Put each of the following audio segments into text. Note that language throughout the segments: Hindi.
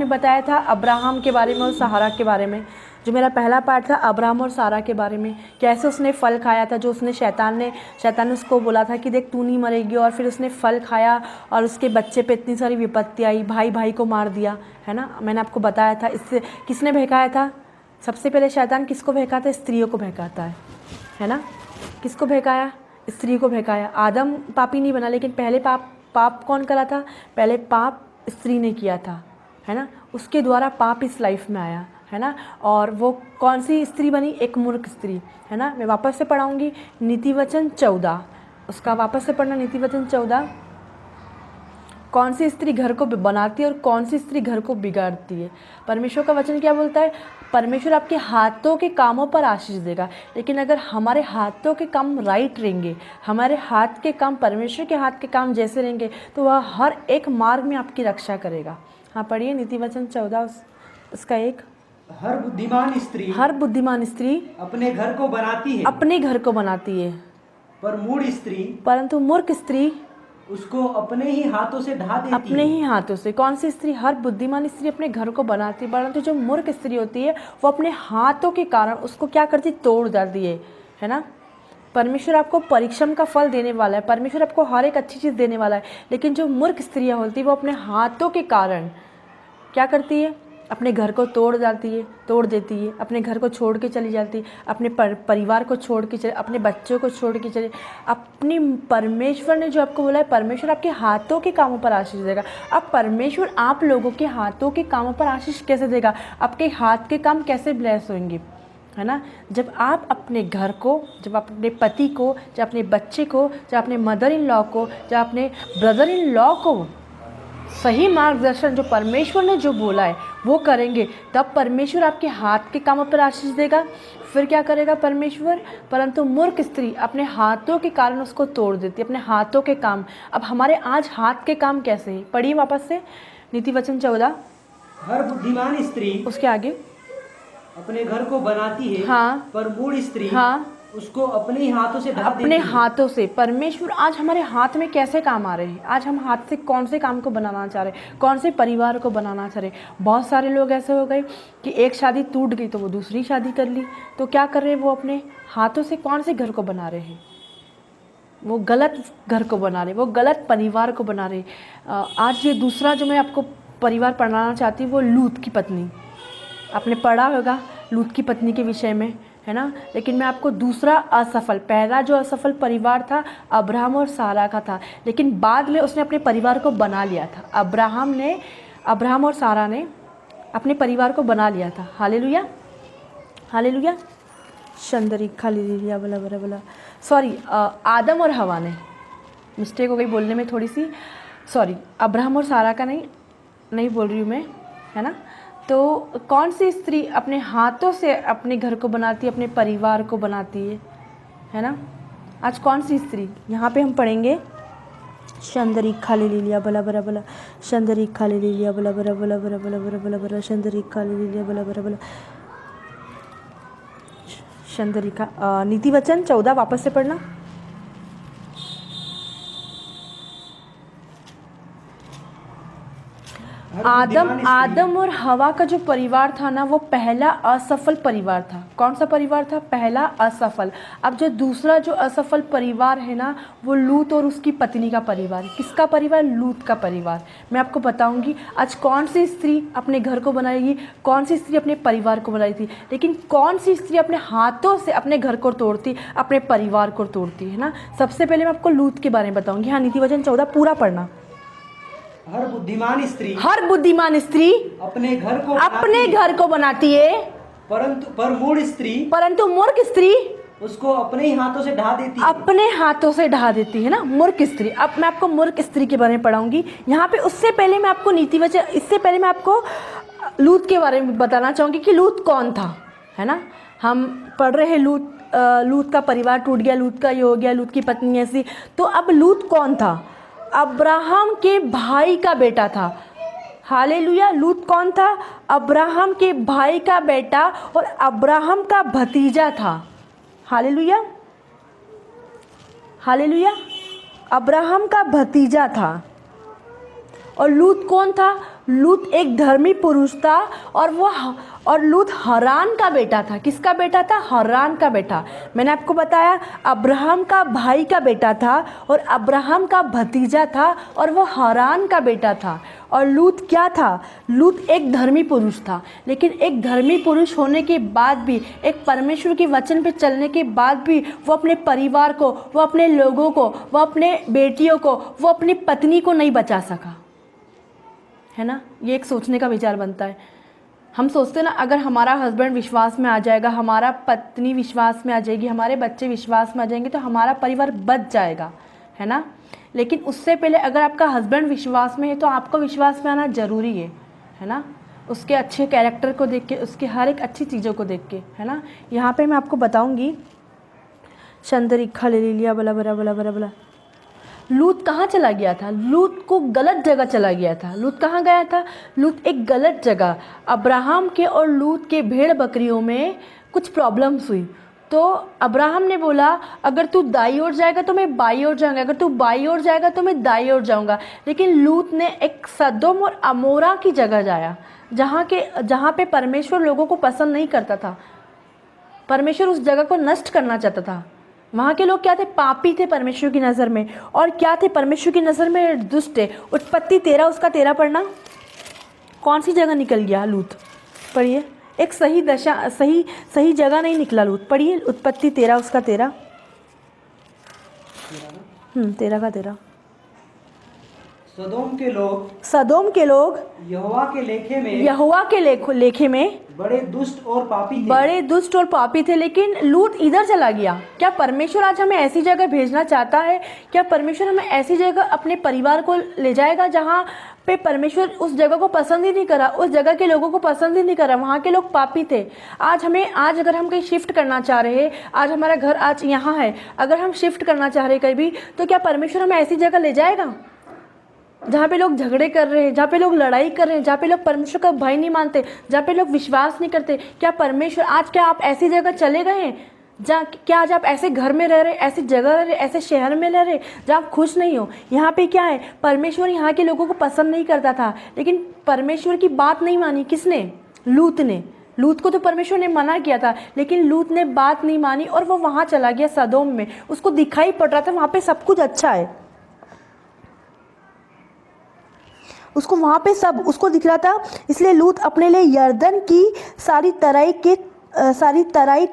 बताया था अब्राहम के बारे में और सहारा के बारे में। जो मेरा पहला पार्ट था अब्राहम और सारा के बारे में, कैसे उसने फल खाया था, जो उसने शैतान ने उसको बोला था कि देख तू नहीं मरेगी, और फिर उसने फल खाया और उसके बच्चे पे इतनी सारी विपत्ति आई, भाई भाई को मार दिया, है ना। मैंने आपको बताया था। इससे किसने बहकाया था? सबसे पहले शैतान किसको बहकाता है? स्त्रियों को बहकाता है ना। किसको बहकाया? स्त्री को बहकाया। आदम पापी नहीं बना, लेकिन पहले पाप कौन करा था? पहले पाप स्त्री ने किया था, है ना। उसके द्वारा पाप इस लाइफ में आया, है ना। और वो कौन सी स्त्री बनी? एक मूर्ख स्त्री, है ना। मैं वापस से पढ़ाऊँगी नीतिवचन 14, उसका वापस से पढ़ना नीतिवचन 14। कौन सी स्त्री घर को बनाती है और कौन सी स्त्री घर को बिगाड़ती है। परमेश्वर का वचन क्या बोलता है? परमेश्वर आपके हाथों के कामों पर आशीष देगा। लेकिन अगर हमारे हाथों के काम राइट रहेंगे, हमारे हाथ के काम परमेश्वर के हाथ के काम जैसे रहेंगे, तो वह हर एक मार्ग में आपकी रक्षा करेगा। हाँ, पढ़िए नीतिवचन 14 उसका 1। हर बुद्धिमान स्त्री अपने घर को बनाती है, परंतु मूर्ख स्त्री उसको अपने ही हाथों से ढा देती अपने ही हाथों से। कौन सी स्त्री? हर बुद्धिमान स्त्री अपने घर को बनाती है, परंतु जो मूर्ख स्त्री होती है वो अपने हाथों के कारण उसको क्या करती? तोड़ डालती है ना। परमेश्वर आपको परिश्रम का फल देने वाला है, परमेश्वर आपको हर एक अच्छी चीज़ देने वाला है, लेकिन जो मूर्ख स्त्रियाँ होती है वो अपने हाथों के कारण क्या करती है? अपने घर को तोड़ देती है, अपने घर को छोड़ के चली जाती है, अपने परिवार को छोड़ के चले, अपने बच्चों को छोड़ के चले। अपनी परमेश्वर ने जो आपको बोला है, परमेश्वर आपके हाथों के कामों पर आशीष देगा। अब परमेश्वर आप लोगों के हाथों के कामों पर आशीष कैसे देगा? आपके हाथ के काम कैसे ब्लेस होंगे, है ना। जब आप अपने घर को, जब आप अपने पति को, जब अपने बच्चे को, जब अपने मदर इन लॉ को, जब अपने ब्रदर इन लॉ को सही मार्गदर्शन जो परमेश्वर ने जो बोला है वो करेंगे, तब परमेश्वर आपके हाथ के कामों पर आशीष देगा। फिर क्या करेगा परमेश्वर? परंतु मूर्ख स्त्री अपने हाथों के कारण उसको तोड़ देती है, अपने हाथों के काम। अब हमारे आज हाथ के काम कैसे हैं? पढ़िए वापस से नीतिवचन 14। हर बुद्धिमान स्त्री उसके आगे अपने घर को बनाती है, हाँ, पर मूढ़ स्त्री हाँ, उसको अपने ही हाथों से ढा देती अपने है। हाथों से। परमेश्वर आज हमारे हाथ में कैसे काम आ रहे हैं? आज हम हाथ से कौन से काम को बनाना चाह रहे हैं? कौन से परिवार को बनाना चाह रहे हैं? बहुत सारे लोग ऐसे हो गए कि एक शादी टूट गई तो वो दूसरी शादी कर ली। तो क्या कर रहे हैं? वो अपने हाथों से कौन से घर को बना रहे हैं? वो गलत घर को बना रहे, वो गलत परिवार को बना रहे। आज ये दूसरा जो मैं आपको परिवार पढ़ाना चाहती हूँ वो लूत की पत्नी। आपने पढ़ा होगा लूत की पत्नी के विषय में, है ना। लेकिन मैं आपको दूसरा असफल, पहला जो असफल परिवार था अब्राहम और सारा का था, लेकिन बाद में उसने अपने परिवार को बना लिया था। अब्राहम और सारा ने अपने परिवार को बना लिया था। Hallelujah, hallelujah. शंदरी खाली लिया बला बला बला, सॉरी, आदम और हवा ने, मिस्टेक हो गई बोलने में थोड़ी सी, सॉरी। अब्राहम और सारा का नहीं बोल रही हूँ मैं, है ना। तो कौन सी स्त्री अपने हाथों से अपने घर को बनाती है, अपने परिवार को बनाती है ना। आज कौन सी स्त्री? यहाँ पे हम पढ़ेंगे शंदरी खाली लिया बला बला बला, शंदरी खाली लिया बला बला बला बला बला बला बला बला, शंदरी खाली लिया बला बला बला, शंदरी का नीतिवचन 14 वापस से पढ़ना। आदम और हवा का जो परिवार था ना, वो पहला असफल परिवार था। कौन सा परिवार था? पहला असफल। अब जो दूसरा जो असफल परिवार है ना, वो लूत और उसकी पत्नी का परिवार। किसका परिवार? लूत का परिवार। मैं आपको बताऊंगी आज कौन सी स्त्री अपने घर को बनाएगी, कौन सी स्त्री अपने परिवार को बनाई थी, लेकिन कौन सी स्त्री अपने हाथों से अपने घर को तोड़ती, अपने परिवार को तोड़ती, है ना। सबसे पहले मैं आपको लूत के बारे में बताऊंगी। हाँ, नीतिवचन 14 पूरा पढ़ना। हर बुद्धिमान स्त्री अपने घर को बनाती है, परंतु मूर्ख स्त्री उसको अपने ही हाथों से ढा देती है। अपने हाथों से ढा देती है ना, मूर्ख स्त्री। अब मैं आपको मूर्ख स्त्री के बारे में पढ़ाऊंगी यहाँ पे। उससे पहले मैं आपको इससे पहले मैं आपको लूत के बारे में बताना चाहूँगी कि लूत कौन था, है ना। हम पढ़ रहे हैं लूत का परिवार टूट गया, लूत का ये हो गया, लूत की पत्नी ऐसी। तो अब लूत कौन था? अब्राहम के भाई का बेटा था। हालेलुया। लूत कौन था? अब्राहम के भाई का बेटा और अब्राहम का भतीजा था। Hallelujah, hallelujah. अब्राहम का भतीजा था। और लूत कौन था? लूत एक धर्मी पुरुष था और लूत हरान का बेटा था। किसका बेटा था? हरान का बेटा। मैंने आपको बताया अब्राहम का भाई का बेटा था और अब्राहम का भतीजा था और वो हरान का बेटा था। और लूत क्या था? लूत एक धर्मी पुरुष था। लेकिन एक धर्मी पुरुष होने के बाद भी, एक परमेश्वर के वचन पे चलने के बाद भी वो अपने परिवार को, वो अपने लोगों को, वो अपने बेटियों को, वो अपनी पत्नी को नहीं बचा सका, है ना। ये एक सोचने का विचार बनता है। हम सोचते ना अगर हमारा हस्बैंड विश्वास में आ जाएगा, हमारा पत्नी विश्वास में आ जाएगी, हमारे बच्चे विश्वास में आ जाएंगे तो हमारा परिवार बच जाएगा, है ना। लेकिन उससे पहले अगर आपका हस्बैंड विश्वास में है तो आपको विश्वास में आना ज़रूरी है ना। उसके अच्छे कैरेक्टर को देख के, उसके हर एक अच्छी चीज़ों को देख के, है ना। यहाँ पे मैं आपको बताऊँगी शंतरिखा ले लिया बला बला बला बला बला। लूत कहाँ चला गया था? लूत को गलत जगह चला गया था। लूत कहाँ गया था? लूत एक गलत जगह। अब्राहम के और लूत के भेड़ बकरियों में कुछ प्रॉब्लम्स हुई तो अब्राहम ने बोला अगर तू दाई ओर जाएगा तो मैं बाई ओर जाऊंगा, अगर तू बाई ओर जाएगा तो मैं दाई ओर जाऊंगा। लेकिन लूत ने एक सदोम और अमोरा की जगह जाया जहाँ पे परमेश्वर लोगों को पसंद नहीं करता था। परमेश्वर उस जगह को नष्ट करना चाहता था। वहाँ के लोग क्या थे? पापी थे परमेश्वर की नज़र में। और क्या थे? परमेश्वर की नज़र में दुष्ट थे। उत्पत्ति 13 उसका 13 पढ़ना। कौन सी जगह निकल गया लूत? पढ़िए। एक सही जगह नहीं निकला लूत। पढ़िए उत्पत्ति 13 उसका 13। 13 का 13। सदोम के लोग यहोवा के लेखे में बड़े दुष्ट और पापी थे। लेकिन लूत इधर चला गया। क्या परमेश्वर आज हमें ऐसी जगह भेजना चाहता है? क्या परमेश्वर हमें ऐसी जगह अपने परिवार को ले जाएगा जहाँ पे परमेश्वर उस जगह को पसंद ही नहीं करा, उस जगह के लोगों को पसंद ही नहीं करा? वहाँ के लोग पापी थे। आज अगर हम कहीं शिफ्ट करना चाह रहे हैं, आज हमारा घर आज यहाँ है, अगर हम शिफ्ट करना चाह रहे हैं कहीं भी, तो क्या परमेश्वर हमें ऐसी जगह ले जाएगा जहाँ पे लोग झगड़े कर रहे हैं, जहाँ पे लोग लड़ाई कर रहे हैं, जहाँ पे लोग परमेश्वर का भय नहीं मानते, जहाँ पे लोग विश्वास नहीं करते? क्या परमेश्वर आज, क्या आप ऐसी जगह चले गए हैं क्या आज आप ऐसे घर में रह रहे, ऐसी जगह रह रहे, ऐसे शहर में रह रहे जहाँ आप खुश नहीं हो? यहाँ पे क्या है? परमेश्वर यहाँ के लोगों को पसंद नहीं करता था, लेकिन परमेश्वर की बात नहीं मानी। किसने? लूत ने। लूत को तो परमेश्वर ने मना किया था, लेकिन लूत ने बात नहीं मानी और वो वहाँ चला गया सदोम में। उसको दिखाई पड़ रहा था वहाँ पे सब कुछ अच्छा है, उसको वहाँ पे सब उसको दिख रहा था। इसलिए लूत अपने लिए यर्दन की सारी तराई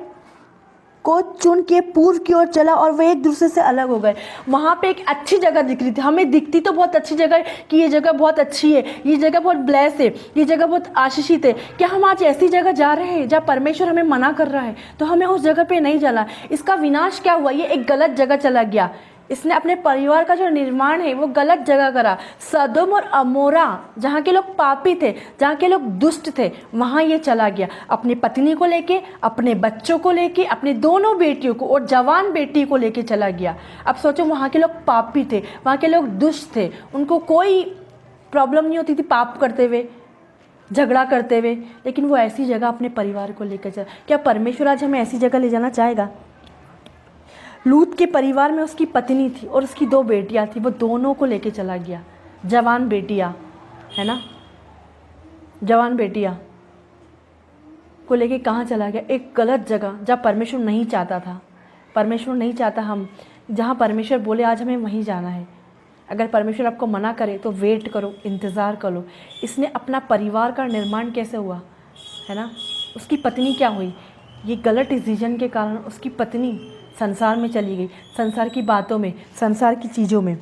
को चुन के पूर्व की ओर चला और वे एक दूसरे से अलग हो गए। वहाँ पे एक अच्छी जगह दिख रही थी, हमें दिखती तो बहुत अच्छी जगह कि ये जगह बहुत अच्छी है, ये जगह बहुत ब्लेस है, ये जगह बहुत आशीषित है। क्या हम आज ऐसी जगह जा रहे हैं जहाँ परमेश्वर हमें मना कर रहा है? तो हमें उस जगह पे नहीं जाना। इसका विनाश क्या हुआ? ये एक गलत जगह चला गया। इसने अपने परिवार का जो निर्माण है वो गलत जगह करा। सदोम और अमोरा जहाँ के लोग पापी थे, जहाँ के लोग दुष्ट थे, वहाँ ये चला गया। अपनी पत्नी को लेके, अपने बच्चों को लेके, अपने दोनों बेटियों को और जवान बेटी को लेके चला गया। अब सोचो, वहाँ के लोग पापी थे, वहाँ के लोग दुष्ट थे, उनको कोई प्रॉब्लम नहीं होती थी पाप करते हुए, झगड़ा करते हुए, लेकिन वो ऐसी जगह अपने परिवार को लेकर चला। क्या परमेश्वर आज हमें ऐसी जगह ले जाना चाहेगा? लूत के परिवार में उसकी पत्नी थी और उसकी 2 बेटियां थी, वो दोनों को लेके चला गया। जवान बेटियां, है ना, जवान बेटियां को लेके कहाँ चला गया? एक गलत जगह जहाँ परमेश्वर नहीं चाहता था। परमेश्वर नहीं चाहता हम जहाँ परमेश्वर बोले आज हमें वहीं जाना है। अगर परमेश्वर आपको मना करे तो वेट करो, इंतज़ार करो। इसने अपना परिवार का निर्माण कैसे हुआ, है ना? उसकी पत्नी क्या हुई? ये गलत डिसीजन के कारण उसकी पत्नी संसार में चली गई, संसार की बातों में, संसार की चीज़ों में।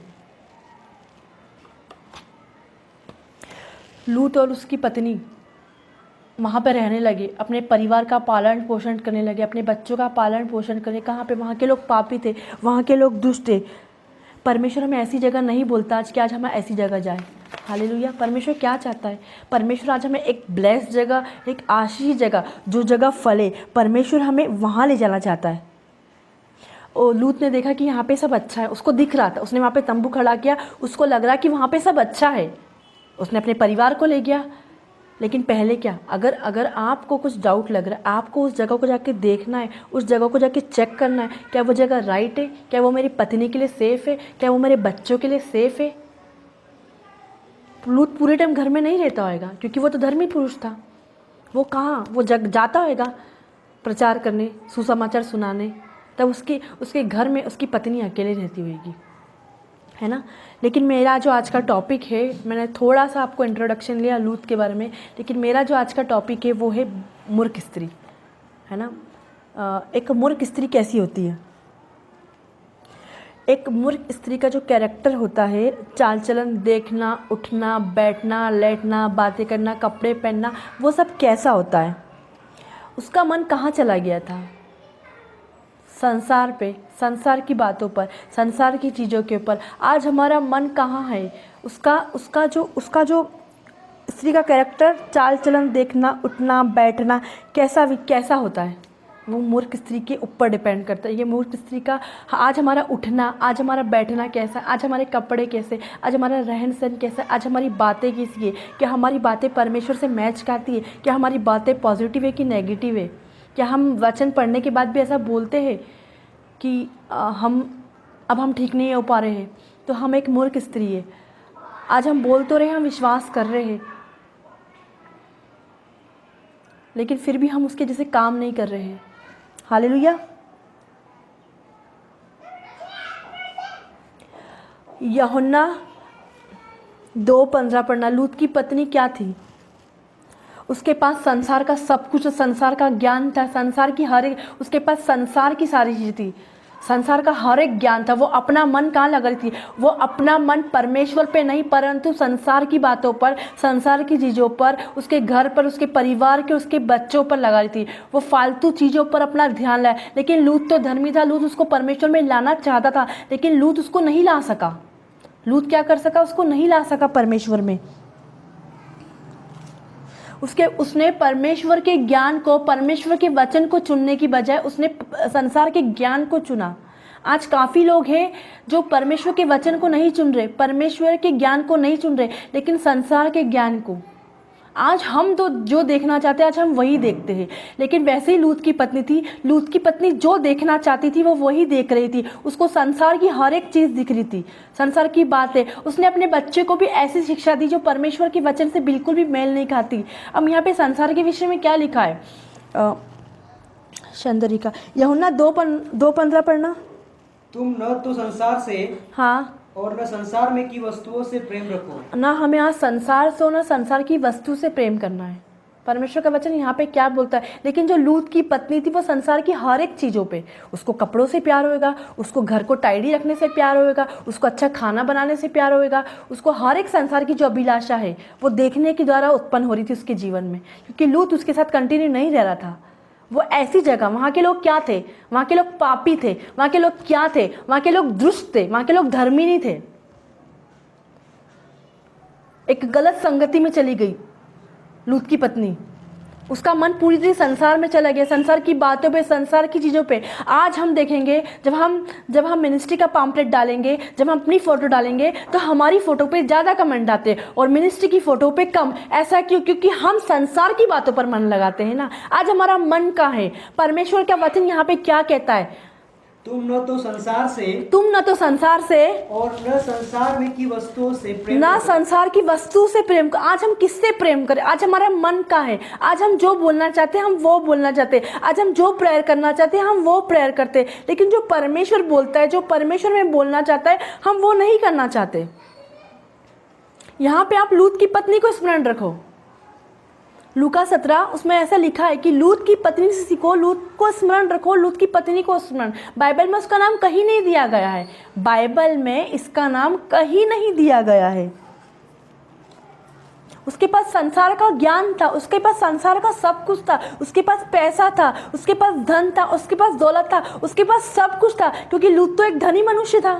लूत और उसकी पत्नी वहाँ पर रहने लगे, अपने परिवार का पालन पोषण करने लगे, अपने बच्चों का पालन पोषण करने। कहाँ पे? वहाँ के लोग पापी थे, वहाँ के लोग दुष्ट थे। परमेश्वर हमें ऐसी जगह नहीं बोलता आज कि आज हम ऐसी जगह जाएं। हालेलुया। परमेश्वर क्या चाहता है? परमेश्वर आज हमें एक ब्लेस्ड जगह, एक आशीष जगह, जो जगह फले, परमेश्वर हमें वहाँ ले जाना चाहता है। और लूत ने देखा कि यहाँ पे सब अच्छा है, उसको दिख रहा था, उसने वहाँ पे तंबू खड़ा किया, उसको लग रहा कि वहाँ पे सब अच्छा है, उसने अपने परिवार को ले गया। लेकिन पहले क्या, अगर आपको कुछ डाउट लग रहा है, आपको उस जगह को जाके देखना है, उस जगह को जाके चेक करना है, क्या वो जगह राइट है, क्या वो मेरी पत्नी के लिए सेफ़ है, क्या वो मेरे बच्चों के लिए सेफ़ है। लूत पूरे टाइम घर में नहीं रहता होगा, क्योंकि वो तो धर्मी पुरुष था। वो कहाँ, वो जग जाता होगा प्रचार करने, सुसमाचार सुनाने, तब उसके घर में उसकी पत्नी अकेले रहती होगी, है ना। लेकिन मेरा जो आज का टॉपिक है, मैंने थोड़ा सा आपको इंट्रोडक्शन लिया लूत के बारे में, लेकिन मेरा जो आज का टॉपिक है वो है मूर्ख स्त्री, है ना। एक मूर्ख स्त्री कैसी होती है? एक मूर्ख स्त्री का जो कैरेक्टर होता है, चाल चलन, देखना, उठना, बैठना, लेटना, बातें करना, कपड़े पहनना, वो सब कैसा होता है? उसका मन कहाँ चला गया था? संसार पे, संसार की बातों पर, संसार की चीज़ों के ऊपर। आज हमारा मन कहाँ है? उसका जो स्त्री का कैरेक्टर, चाल चलन, देखना, उठना, बैठना कैसा होता है, वो मूर्ख स्त्री के ऊपर डिपेंड करता है। ये मूर्ख स्त्री का आज हमारा उठना, आज हमारा बैठना कैसा, आज हमारे कपड़े कैसे, आज हमारा रहन सहन कैसा, आज हमारी बातें कैसी है, क्या हमारी बातें परमेश्वर से मैच करती है, क्या हमारी बातें पॉजिटिव है कि नेगेटिव है, क्या हम वचन पढ़ने के बाद भी ऐसा बोलते हैं कि हम ठीक नहीं हो पा रहे हैं, तो हम एक मूर्ख स्त्री है। आज हम बोल तो रहे, हम विश्वास कर रहे हैं, लेकिन फिर भी हम उसके जैसे काम नहीं कर रहे हैं। हालेलुया। यूहन्ना 2:15 पढ़ना। लूत की पत्नी क्या थी? उसके पास संसार का सब कुछ, संसार का ज्ञान था, संसार की हर एक, उसके पास संसार की सारी चीज़ थी, संसार का हर एक ज्ञान था। वो अपना मन कहाँ लगा रही थी? वो अपना मन परमेश्वर पे नहीं, परंतु संसार की बातों पर, संसार की चीज़ों पर, उसके घर पर, उसके परिवार के, उसके बच्चों पर लगा रही थी। वो फालतू चीज़ों पर अपना ध्यान लाया। लेकिन लूत तो धर्मी था, लूत उसको परमेश्वर में लाना चाहता था, लेकिन लूत उसको नहीं ला सका। लूत क्या कर सका? उसको नहीं ला सका परमेश्वर में। उसने परमेश्वर के ज्ञान को, परमेश्वर के वचन को चुनने की बजाय उसने संसार के ज्ञान को चुना। आज काफ़ी लोग हैं जो परमेश्वर के वचन को नहीं चुन रहे, परमेश्वर के ज्ञान को नहीं चुन रहे, लेकिन संसार के ज्ञान को। आज हम तो जो देखना चाहते हैं, आज हम वही देखते हैं। लेकिन वैसे ही लूत की पत्नी थी। लूत की पत्नी जो देखना चाहती थी वो वही देख रही थी। उसको संसार की हर एक चीज़ दिख रही थी, संसार की बातें। उसने अपने बच्चे को भी ऐसी शिक्षा दी जो परमेश्वर के वचन से बिल्कुल भी मेल नहीं खाती। अब यहाँ पे संसार के विषय में क्या लिखा है? चंदरी का यूहन्ना 2:15 पढ़ना। तुम न तो संसार से, हाँ, और न संसार में की वस्तुओं से प्रेम रखो। ना हमें आज संसार से, ना संसार की वस्तु से प्रेम करना है। परमेश्वर का वचन यहाँ पे क्या बोलता है? लेकिन जो लूत की पत्नी थी, वो संसार की हर एक चीज़ों पे, उसको कपड़ों से प्यार होएगा, उसको घर को टाइडी रखने से प्यार होएगा, उसको अच्छा खाना बनाने से प्यार होएगा, उसको हर एक संसार की जो अभिलाषा है वो देखने के द्वारा उत्पन्न हो रही थी उसके जीवन में। क्योंकि लूत उसके साथ कंटिन्यू नहीं रह रहा था। वो ऐसी जगह, वहाँ के लोग क्या थे? वहाँ के लोग पापी थे। वहाँ के लोग क्या थे? वहाँ के लोग दुष्ट थे, वहाँ के लोग धर्मी नहीं थे। एक गलत संगति में चली गई लूत की पत्नी। उसका मन पूरी तरह संसार में चला गया, संसार की बातों पे, संसार की चीज़ों पे। आज हम देखेंगे, जब हम मिनिस्ट्री का पम्पलेट डालेंगे, जब हम अपनी फ़ोटो डालेंगे, तो हमारी फ़ोटो पे ज़्यादा कमेंट आते हैं और मिनिस्ट्री की फ़ोटो पे कम। ऐसा क्यों? क्योंकि हम संसार की बातों पर मन लगाते हैं ना। आज हमारा मन कहाँ है? परमेश्वर का वचन यहाँ पे क्या कहता है? तुम न तो संसार से, और न संसार में की वस्तुओं से प्रेम ना रखो। संसार की वस्तु से प्रेम। आज हम किससे प्रेम करें? आज हमारा मन कहाँ है? आज हम जो बोलना चाहते हैं हम वो बोलना चाहते हैं। आज हम जो प्रेयर करना चाहते हैं हम वो प्रेयर करते हैं। लेकिन जो परमेश्वर बोलता है, जो परमेश्वर में बोलना चाहता है, हम वो नहीं करना चाहते। यहाँ पे आप लूत की पत्नी को स्मरण रखो। लूका 17 उसमें ऐसा लिखा है कि लूत की पत्नी से सीखो, लूत को स्मरण रखो, लूत की पत्नी को स्मरण। बाइबल में उसका नाम कहीं नहीं दिया गया है, बाइबल में इसका नाम कहीं नहीं दिया गया है। उसके पास संसार का ज्ञान था, उसके पास संसार का सब कुछ था, उसके पास पैसा था, उसके पास धन था, उसके पास दौलत था, उसके पास सब कुछ था। क्योंकि लूत तो एक धनी मनुष्य था,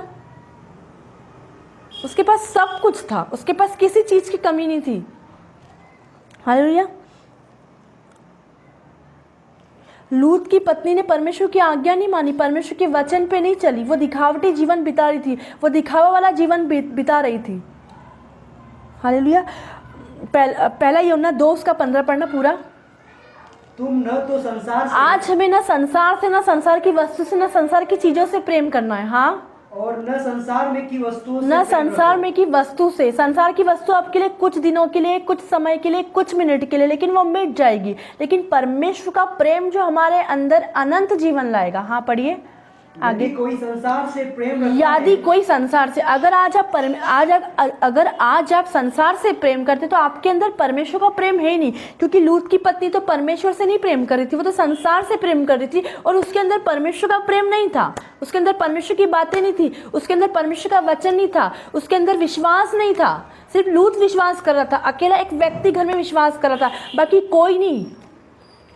उसके पास सब कुछ था, उसके पास किसी चीज की कमी नहीं थी। हालेलुया। लूत की पत्नी ने परमेश्वर की आज्ञा नहीं मानी, परमेश्वर के वचन पे नहीं चली। वो दिखावटी जीवन बिता रही थी, वो दिखावा वाला जीवन बिता रही थी। हालेलुया। पहला यूहन्ना 2:15 पढ़ना पूरा। तुम न तो संसार से, आज हमें ना संसार से, ना संसार की वस्तु से, ना संसार की चीजों से प्रेम करना है। हाँ, और न संसार में की वस्तुओं से न प्रेम संसार रखो। में की वस्तु से। संसार की वस्तु आपके लिए कुछ दिनों के लिए, कुछ समय के लिए, कुछ मिनट के लिए, लेकिन वो मिट जाएगी। लेकिन परमेश्वर का प्रेम जो हमारे अंदर अनंत जीवन लाएगा। हाँ पढ़िए आगे। यदि कोई संसार से प्रेम रखता यदि है, कोई संसार से, अगर आज आप संसार से प्रेम करते तो आपके अंदर परमेश्वर का प्रेम है ही नहीं। क्योंकि लूत की पत्नी तो परमेश्वर से नहीं प्रेम कर रही थी, वो तो संसार से प्रेम कर रही थी और उसके अंदर परमेश्वर का प्रेम नहीं था, उसके अंदर परमेश्वर की बातें नहीं थी, उसके अंदर परमेश्वर का वचन नहीं था, उसके अंदर विश्वास नहीं था। सिर्फ लूत विश्वास कर रहा था, अकेला एक व्यक्ति घर में विश्वास कर रहा था, बाकी कोई नहीं।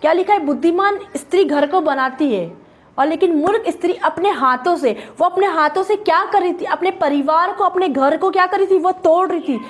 क्या लिखा है? बुद्धिमान स्त्री घर को बनाती है और लेकिन मूर्ख स्त्री अपने हाथों से, वो अपने हाथों से क्या कर रही थी? अपने परिवार को, अपने घर को क्या कर रही थी? वो तोड़ रही थी।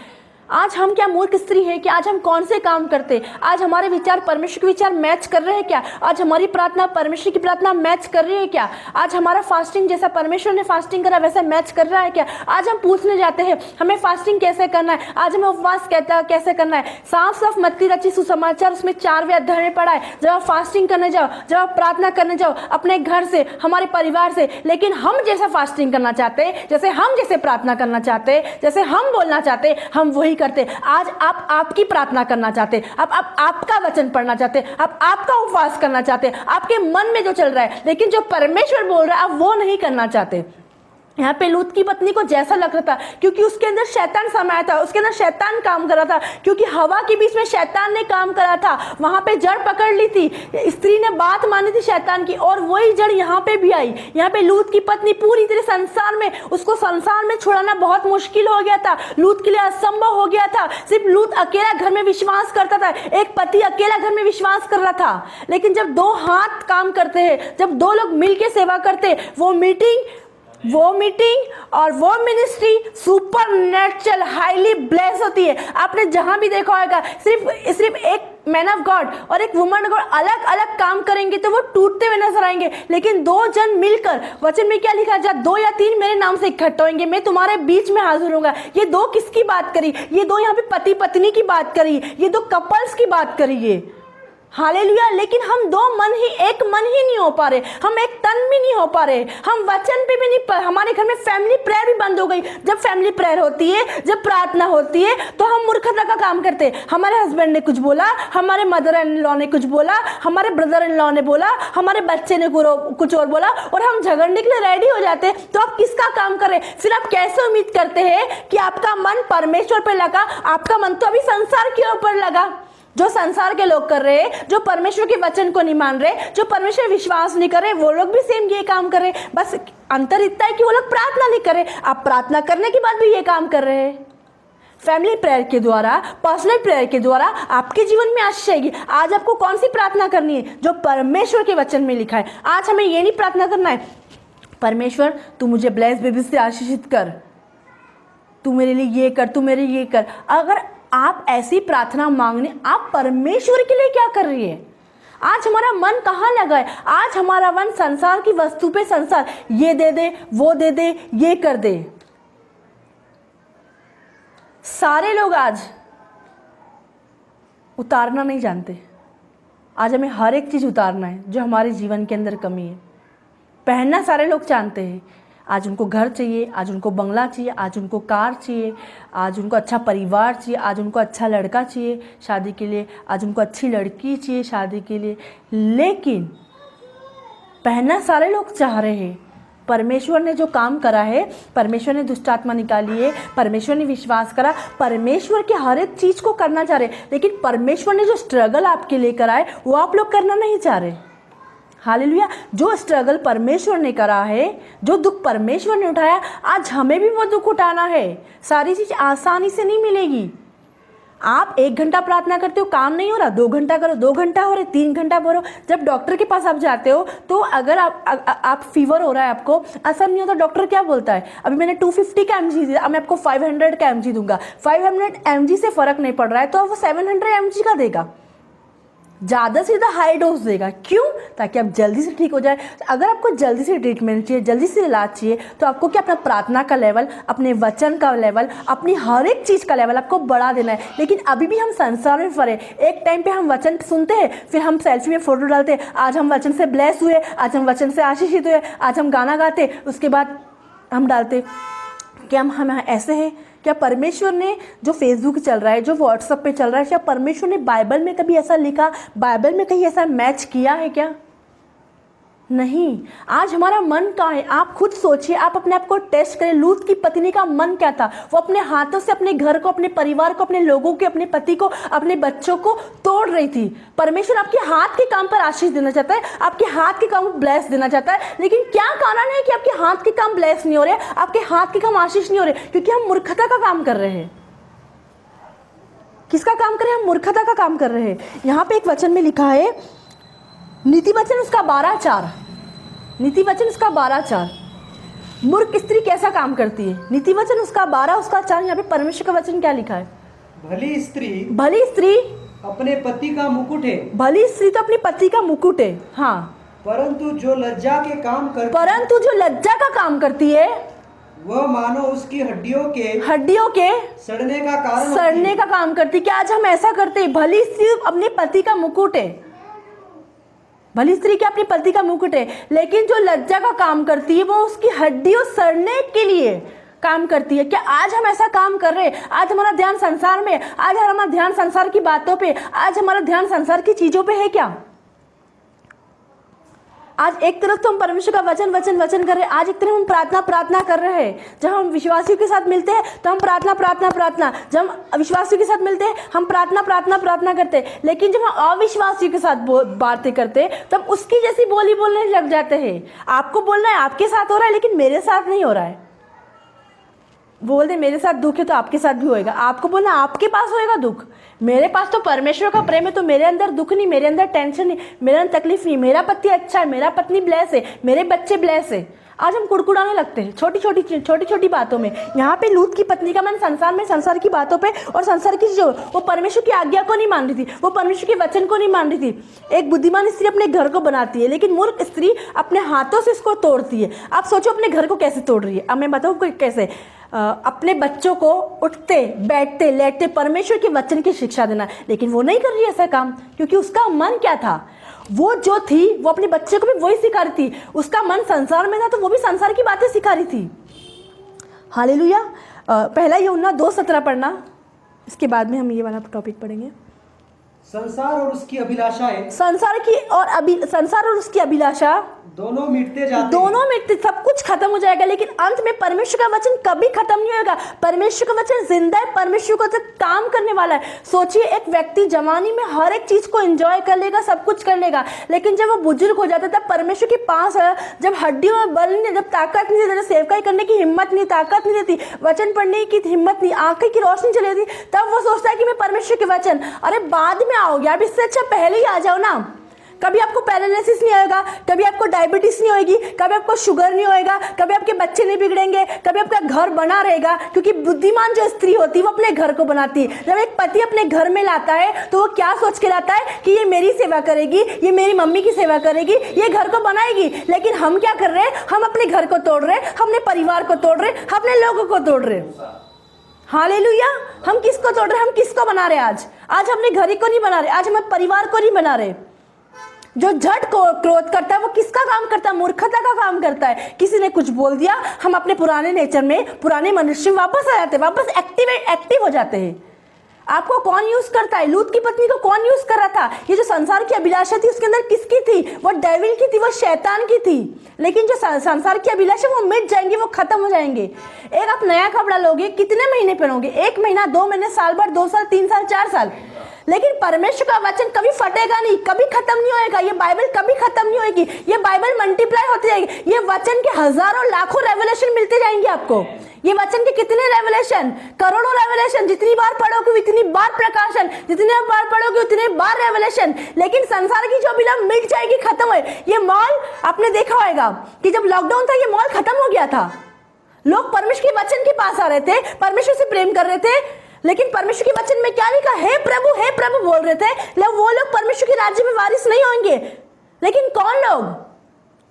आज हम क्या मूर्ख स्त्री है कि आज हम कौन से काम करते? आज हमारे विचार परमेश्वर के विचार मैच कर रहे हैं क्या? आज हमारी प्रार्थना परमेश्वर की प्रार्थना मैच कर रही है क्या? आज हमारा फास्टिंग जैसा परमेश्वर ने फास्टिंग करा वैसा मैच कर रहा है क्या? आज हम पूछने जाते हैं हमें फास्टिंग कैसे करना है, आज हमें उपवास कैसे करना है। साफ साफ मत्ती रची सुसमाचार उसमें 4वें अध्याय में पढ़ा है, जब आप फास्टिंग करने जाओ, जब आप प्रार्थना करने जाओ अपने घर से, हमारे परिवार से, लेकिन हम जैसा फास्टिंग करना चाहते, जैसे हम जैसे प्रार्थना करना चाहते, जैसे हम बोलना चाहते, हम वही करते। आज आप आपकी प्रार्थना करना चाहते, आप आपका वचन पढ़ना चाहते, आप आपका उपवास करना चाहते, आपके मन में जो चल रहा है, लेकिन जो परमेश्वर बोल रहा है आप वो नहीं करना चाहते। यहाँ पे लूत की पत्नी को जैसा लग रहा था, क्योंकि उसके अंदर शैतान समाया था, उसके अंदर शैतान काम कर रहा था, क्योंकि हवा के बीच में शैतान ने काम करा था, वहां पे जड़ पकड़ ली थी, स्त्री ने बात मानी थी शैतान की, और वही जड़ यहाँ पे भी आई। यहाँ पे लूत की पत्नी पूरी तरह संसार में, उसको संसार में छुड़ाना बहुत मुश्किल हो गया था, लूत के लिए असंभव हो गया था। सिर्फ लूत अकेला घर में विश्वास करता था, एक पति अकेला घर में विश्वास कर रहा था। लेकिन जब दो हाथ काम करते हैं, जब दो लोग मिलकर सेवा करते, वो मीटिंग और वो मिनिस्ट्री सुपरनैचुरल हाईली ब्लेस होती है। आपने जहां भी देखा होगा, सिर्फ एक मैन ऑफ गॉड और एक वुमन गॉड अलग अलग काम करेंगे तो वो टूटते हुए नजर आएंगे, लेकिन दो जन मिलकर, वचन में क्या लिखा है? जब 2 या 3 मेरे नाम से इकट्ठा होंगे मैं तुम्हारे बीच में हाजिर होऊंगा। ये दो किसकी बात करी? ये दो यहाँ पे पति पत्नी की बात करी, ये दो कपल्स की बात करी है। हालेलुया। लेकिन हम एक मन ही नहीं हो पा रहे, हम एक तन भी नहीं हो पा रहे, हम वचन पे भी नहीं। हमारे घर में फैमिली प्रेयर भी बंद हो गई। जब फैमिली प्रेयर होती है, जब प्रार्थना होती है, तो हम मूर्खता का काम करते हैं। हमारे हस्बैंड ने कुछ बोला, हमारे मदर इन लॉ ने कुछ बोला, हमारे ब्रदर इन लॉ ने बोला, हमारे बच्चे ने कुछ और बोला, और हम झगड़ने के लिए रेडी हो जाते हैं। तो आप किसका काम कर रहे हैं? फिर आप कैसे उम्मीद करते हैं कि आपका मन परमेश्वर पे लगा? आपका मन तो अभी संसार के ऊपर लगा। जो संसार के लोग कर रहे हैं, जो परमेश्वर के वचन को नहीं मान रहे, जो परमेश्वर विश्वास नहीं कर रहे, वो लोग भी सेम ये काम कर रहे हैं। बस अंतर इतना है कि वो लोग प्रार्थना नहीं कर रहे, आप प्रार्थना करने के बाद भी ये काम कर रहे हैं। फैमिली प्रेयर के द्वारा, पर्सनल प्रेयर के द्वारा आपके जीवन में आशीष आएगी। आज आपको कौन सी प्रार्थना करनी है? जो परमेश्वर के वचन में लिखा है। आज हमें ये नहीं प्रार्थना करना है परमेश्वर तू मुझे ब्लेस बेबी से आशीषित कर, तू मेरे लिए ये कर, तू मेरे ये कर। अगर आप ऐसी प्रार्थना मांगने, आप परमेश्वर के लिए क्या कर रही है? आज हमारा मन कहाँ लगा है? आज हमारा मन संसार की वस्तु पे, संसार ये दे दे, वो दे दे, ये कर दे। सारे लोग आज उतारना नहीं जानते। आज हमें हर एक चीज उतारना है जो हमारे जीवन के अंदर कमी है। पहनना सारे लोग जानते हैं, आज उनको घर चाहिए, आज उनको बंगला चाहिए, आज उनको कार चाहिए, आज उनको अच्छा परिवार चाहिए, आज उनको अच्छा लड़का चाहिए शादी के लिए, आज उनको अच्छी लड़की चाहिए शादी के लिए। लेकिन पहनना सारे लोग चाह रहे हैं। परमेश्वर ने जो काम करा है, परमेश्वर ने दुष्ट आत्मा निकाली है, परमेश्वर ने विश्वास करा, परमेश्वर के हर एक चीज को करना चाह रहे, लेकिन परमेश्वर ने जो स्ट्रगल आपके लिए करा है वो आप लोग करना नहीं चाह रहे। हालेलुया। जो स्ट्रगल परमेश्वर ने करा है, जो दुख परमेश्वर ने उठाया, आज हमें भी वो दुख उठाना है। सारी चीज आसानी से नहीं मिलेगी। आप 1 घंटा प्रार्थना करते हो, काम नहीं हो रहा, 2 घंटा करो, 2 घंटा हो रहे, 3 घंटा करो। जब डॉक्टर के पास आप जाते हो तो अगर आप फीवर हो रहा है, आपको असर नहीं होता, डॉक्टर क्या बोलता है? अभी मैंने 250 का mg दिया, अब मैं आपको 500 का mg दूंगा। 500 mg से फर्क नहीं पड़ रहा है तो वो 700 mg का देगा, ज़्यादा से ज़्यादा हाई डोज देगा। क्यों? ताकि आप जल्दी से ठीक हो जाए। अगर आपको जल्दी से ट्रीटमेंट चाहिए, जल्दी से इलाज चाहिए, तो आपको क्या अपना प्रार्थना का लेवल, अपने वचन का लेवल, अपनी हर एक चीज़ का लेवल आपको बढ़ा देना है। लेकिन अभी भी हम संसार में फरे। एक टाइम पे हम वचन सुनते हैं, फिर हम सेल्फी में फ़ोटो डालते हैं, आज हम वचन से ब्लेस हुए, आज हम वचन से आशीषित हुए, आज हम गाना गाते, उसके बाद हम डालते कि हम ऐसे हैं। क्या परमेश्वर ने, जो फेसबुक चल रहा है, जो व्हाट्सएप पे चल रहा है, क्या परमेश्वर ने बाइबल में कभी ऐसा लिखा, बाइबल में कहीं ऐसा मैच किया है क्या? नहीं। आज हमारा मन कहाँ है? आप खुद सोचिए, आप अपने आप को टेस्ट करें। लूत की पत्नी का मन क्या था? वो अपने हाथों से अपने घर को, अपने परिवार को, अपने लोगों के, अपने पति को, अपने बच्चों को तोड़ रही थी। परमेश्वर आपके हाथ के काम पर आशीष देना चाहता है, आपके हाथ के काम ब्लेस देना चाहता है, लेकिन क्या कारण है कि आपके हाथ के काम ब्लेस नहीं हो रहे, आपके हाथ के काम आशीष नहीं हो रहे? क्योंकि हम मूर्खता का काम कर रहे हैं। किसका काम कर रहे हैं? हम मूर्खता का काम कर रहे हैं। यहाँ पे एक वचन में लिखा है, नीति वचन उसका 12:4, नीति वचन उसका 12:4। मूर्ख स्त्री कैसा काम करती है? नीति वचन उसका 12 उसका 4। यहाँ पे परमेश्वर का वचन क्या लिखा है? भली स्त्री अपने पति का मुकुट है, भली स्त्री तो अपने पति का मुकुट है, हाँ, परंतु जो लज्जा के काम करती, परंतु जो लज्जा का काम करती है वह मानो उसकी हड्डियों के सड़ने का काम करती है। क्या आज हम ऐसा करते हैं? भली स्त्री अपने पति का मुकुट है, भली स्त्री के अपने पति का मुकुट है, लेकिन जो लज्जा का काम करती है वो उसकी हड्डियों सड़ने के लिए काम करती है। क्या आज हम ऐसा काम कर रहे हैं? आज हमारा ध्यान संसार में, आज हमारा ध्यान संसार की बातों पे, आज हमारा ध्यान संसार की चीजों पे है क्या? आज एक तरफ तो हम परमेश्वर का वचन वचन वचन कर रहे हैं, आज एक तरफ हम प्रार्थना कर रहे हैं। जब हम विश्वासियों के साथ मिलते हैं तो हम प्रार्थना, जब हम अविश्वासियों के साथ मिलते हैं हम प्रार्थना करते हैं, लेकिन जब हम अविश्वासियों के साथ बातें करते हैं तब उसकी जैसी बोली बोलने लग जाते हैं। आपको बोलना है आपके साथ हो रहा है, लेकिन मेरे साथ नहीं हो रहा है। बोल दे मेरे साथ दुख है तो आपके साथ भी होएगा। आपको बोलना आपके पास होएगा दुख, मेरे पास तो परमेश्वर का प्रेम है, तो मेरे अंदर दुख नहीं, मेरे अंदर टेंशन नहीं, मेरे अंदर तकलीफ नहीं, मेरा पति अच्छा है, मेरा पत्नी ब्लेस है, मेरे बच्चे ब्लेस है। आज हम कुड़कुड़ाने लगते हैं छोटी छोटी बातों में। यहाँ पे लूत की पत्नी का मन संसार की बातों पे और संसार की चीजों, वो परमेश्वर की आज्ञा को नहीं मान रही थी, वो परमेश्वर के वचन को नहीं मान रही थी। एक बुद्धिमान स्त्री अपने घर को बनाती है, लेकिन मूर्ख स्त्री अपने हाथों से इसको तोड़ती है। आप सोचो अपने घर को कैसे तोड़ रही है। अब मैं बताऊँ कैसे? अपने बच्चों को उठते बैठते लेटते परमेश्वर के वचन की शिक्षा देना, लेकिन वो नहीं कर रही ऐसा काम, क्योंकि उसका मन क्या था? वो जो थी वो अपने बच्चे को भी वही सिखा रही थी। उसका मन संसार में था तो वो भी संसार की बातें सिखा रही थी। हालेलुया। पहला यूहन्ना 2:17 पढ़ना, इसके बाद में हम ये वाला टॉपिक पढ़ेंगे। संसार और उसकी अभिलाषाएं, संसार और उसकी अभिलाषा दोनों मिटते, सब कुछ खत्म हो जाएगा, लेकिन अंत में परमेश्वर का वचन कभी खत्म नहीं होगा। परमेश्वर का वचन जिंदा है, परमेश्वर का वचन काम करने वाला है। सोचिए, एक व्यक्ति जवानी में हर एक चीज को एंजॉय कर लेगा, सब कुछ कर लेगा, लेकिन जब वो बुजुर्ग हो जाता है तब परमेश्वर के पास जब हड्डियों में बल नहीं, जब ताकत नहीं देती, सेवकाई करने की हिम्मत नहीं, ताकत नहीं देती, वचन पढ़ने की हिम्मत नहीं, आंखें की रोशनी चली जाती, तब वो सोचता है कि मैं परमेश्वर के वचन, अरे बाद में आओगे, अब इससे अच्छा पहले ही आ जाओ ना। कभी आपको पैरालिसिस नहीं होगा, कभी आपको डायबिटीज नहीं होगी, कभी आपको शुगर नहीं होएगा, कभी आपके बच्चे नहीं बिगड़ेंगे, कभी आपका घर बना रहेगा। क्योंकि बुद्धिमान जो स्त्री होती है वो अपने घर को बनाती है। जब एक पति अपने घर में लाता है तो वो क्या सोच के लाता है कि ये मेरी सेवा करेगी, ये मेरी मम्मी की सेवा करेगी, ये घर को बनाएगी। लेकिन हम क्या कर रहे हैं? हम अपने घर को तोड़ रहे हैं, अपने परिवार को तोड़ रहे हैं, अपने लोगों को तोड़ रहे हैं। हालेलुया। हम किसको तोड़ रहे हैं? हम किसको बना रहे हैं? आज अपने घर को नहीं बना रहे, आज हम परिवार को नहीं बना रहे। जो झट को क्रोध करता है वो किसका काम करता है? मूर्खता का काम करता है। किसी ने कुछ बोल दिया, हम अपने पुराने नेचर में, पुराने मनुष्य में वापस आ जाते हैं, वापस एक्टिव हो जाते हैं। आपको कौन यूज करता है? लूत की पत्नी को कौन यूज कर रहा था? ये जो संसार की अभिलाषा थी उसके अंदर किसकी थी? वो डेविल की थी, वो शैतान की थी। लेकिन जो संसार की अभिलाषा वो मिट जाएंगी, वो खत्म हो जाएंगे। एक आप नया कपड़ा लोगे, कितने महीने पहनोगे? 1 महीना, 2 महीने, साल भर, 2 साल, 3 साल, 4 साल। लेकिन परमेश्वर का वचन कभी फटेगा नहीं, कभी खत्म नहीं होएगा। ये बाइबल कभी खत्म नहीं होगी। ये बाइबल मल्टीप्लाई होती जाएगी। ये वचन के हजारों लाखों रेवलेशन मिलते जाएंगे आपको। ये वचन के कितने रेवलेशन? करोड़ों रेवलेशन। जितनी बार पढ़ोगे उतनी बार प्रकाशन, जितने बार पढ़ोगे उतने बार रेवलेशन। लेकिन संसार की जो बिला मिट जाएगी, खत्म हो। ये मॉल आपने देखा होगा कि जब लॉकडाउन था ये मॉल खत्म हो गया था। लोग परमेश्वर के वचन के पास आ रहे थे, परमेश्वर से प्रेम कर रहे थे, लेकिन परमेश्वर के वचन में क्या लिखा? हे प्रभु बोल रहे थे। वो लोग परमेश्वर के राज्य में वारिस नहीं होंगे। लेकिन कौन लोग?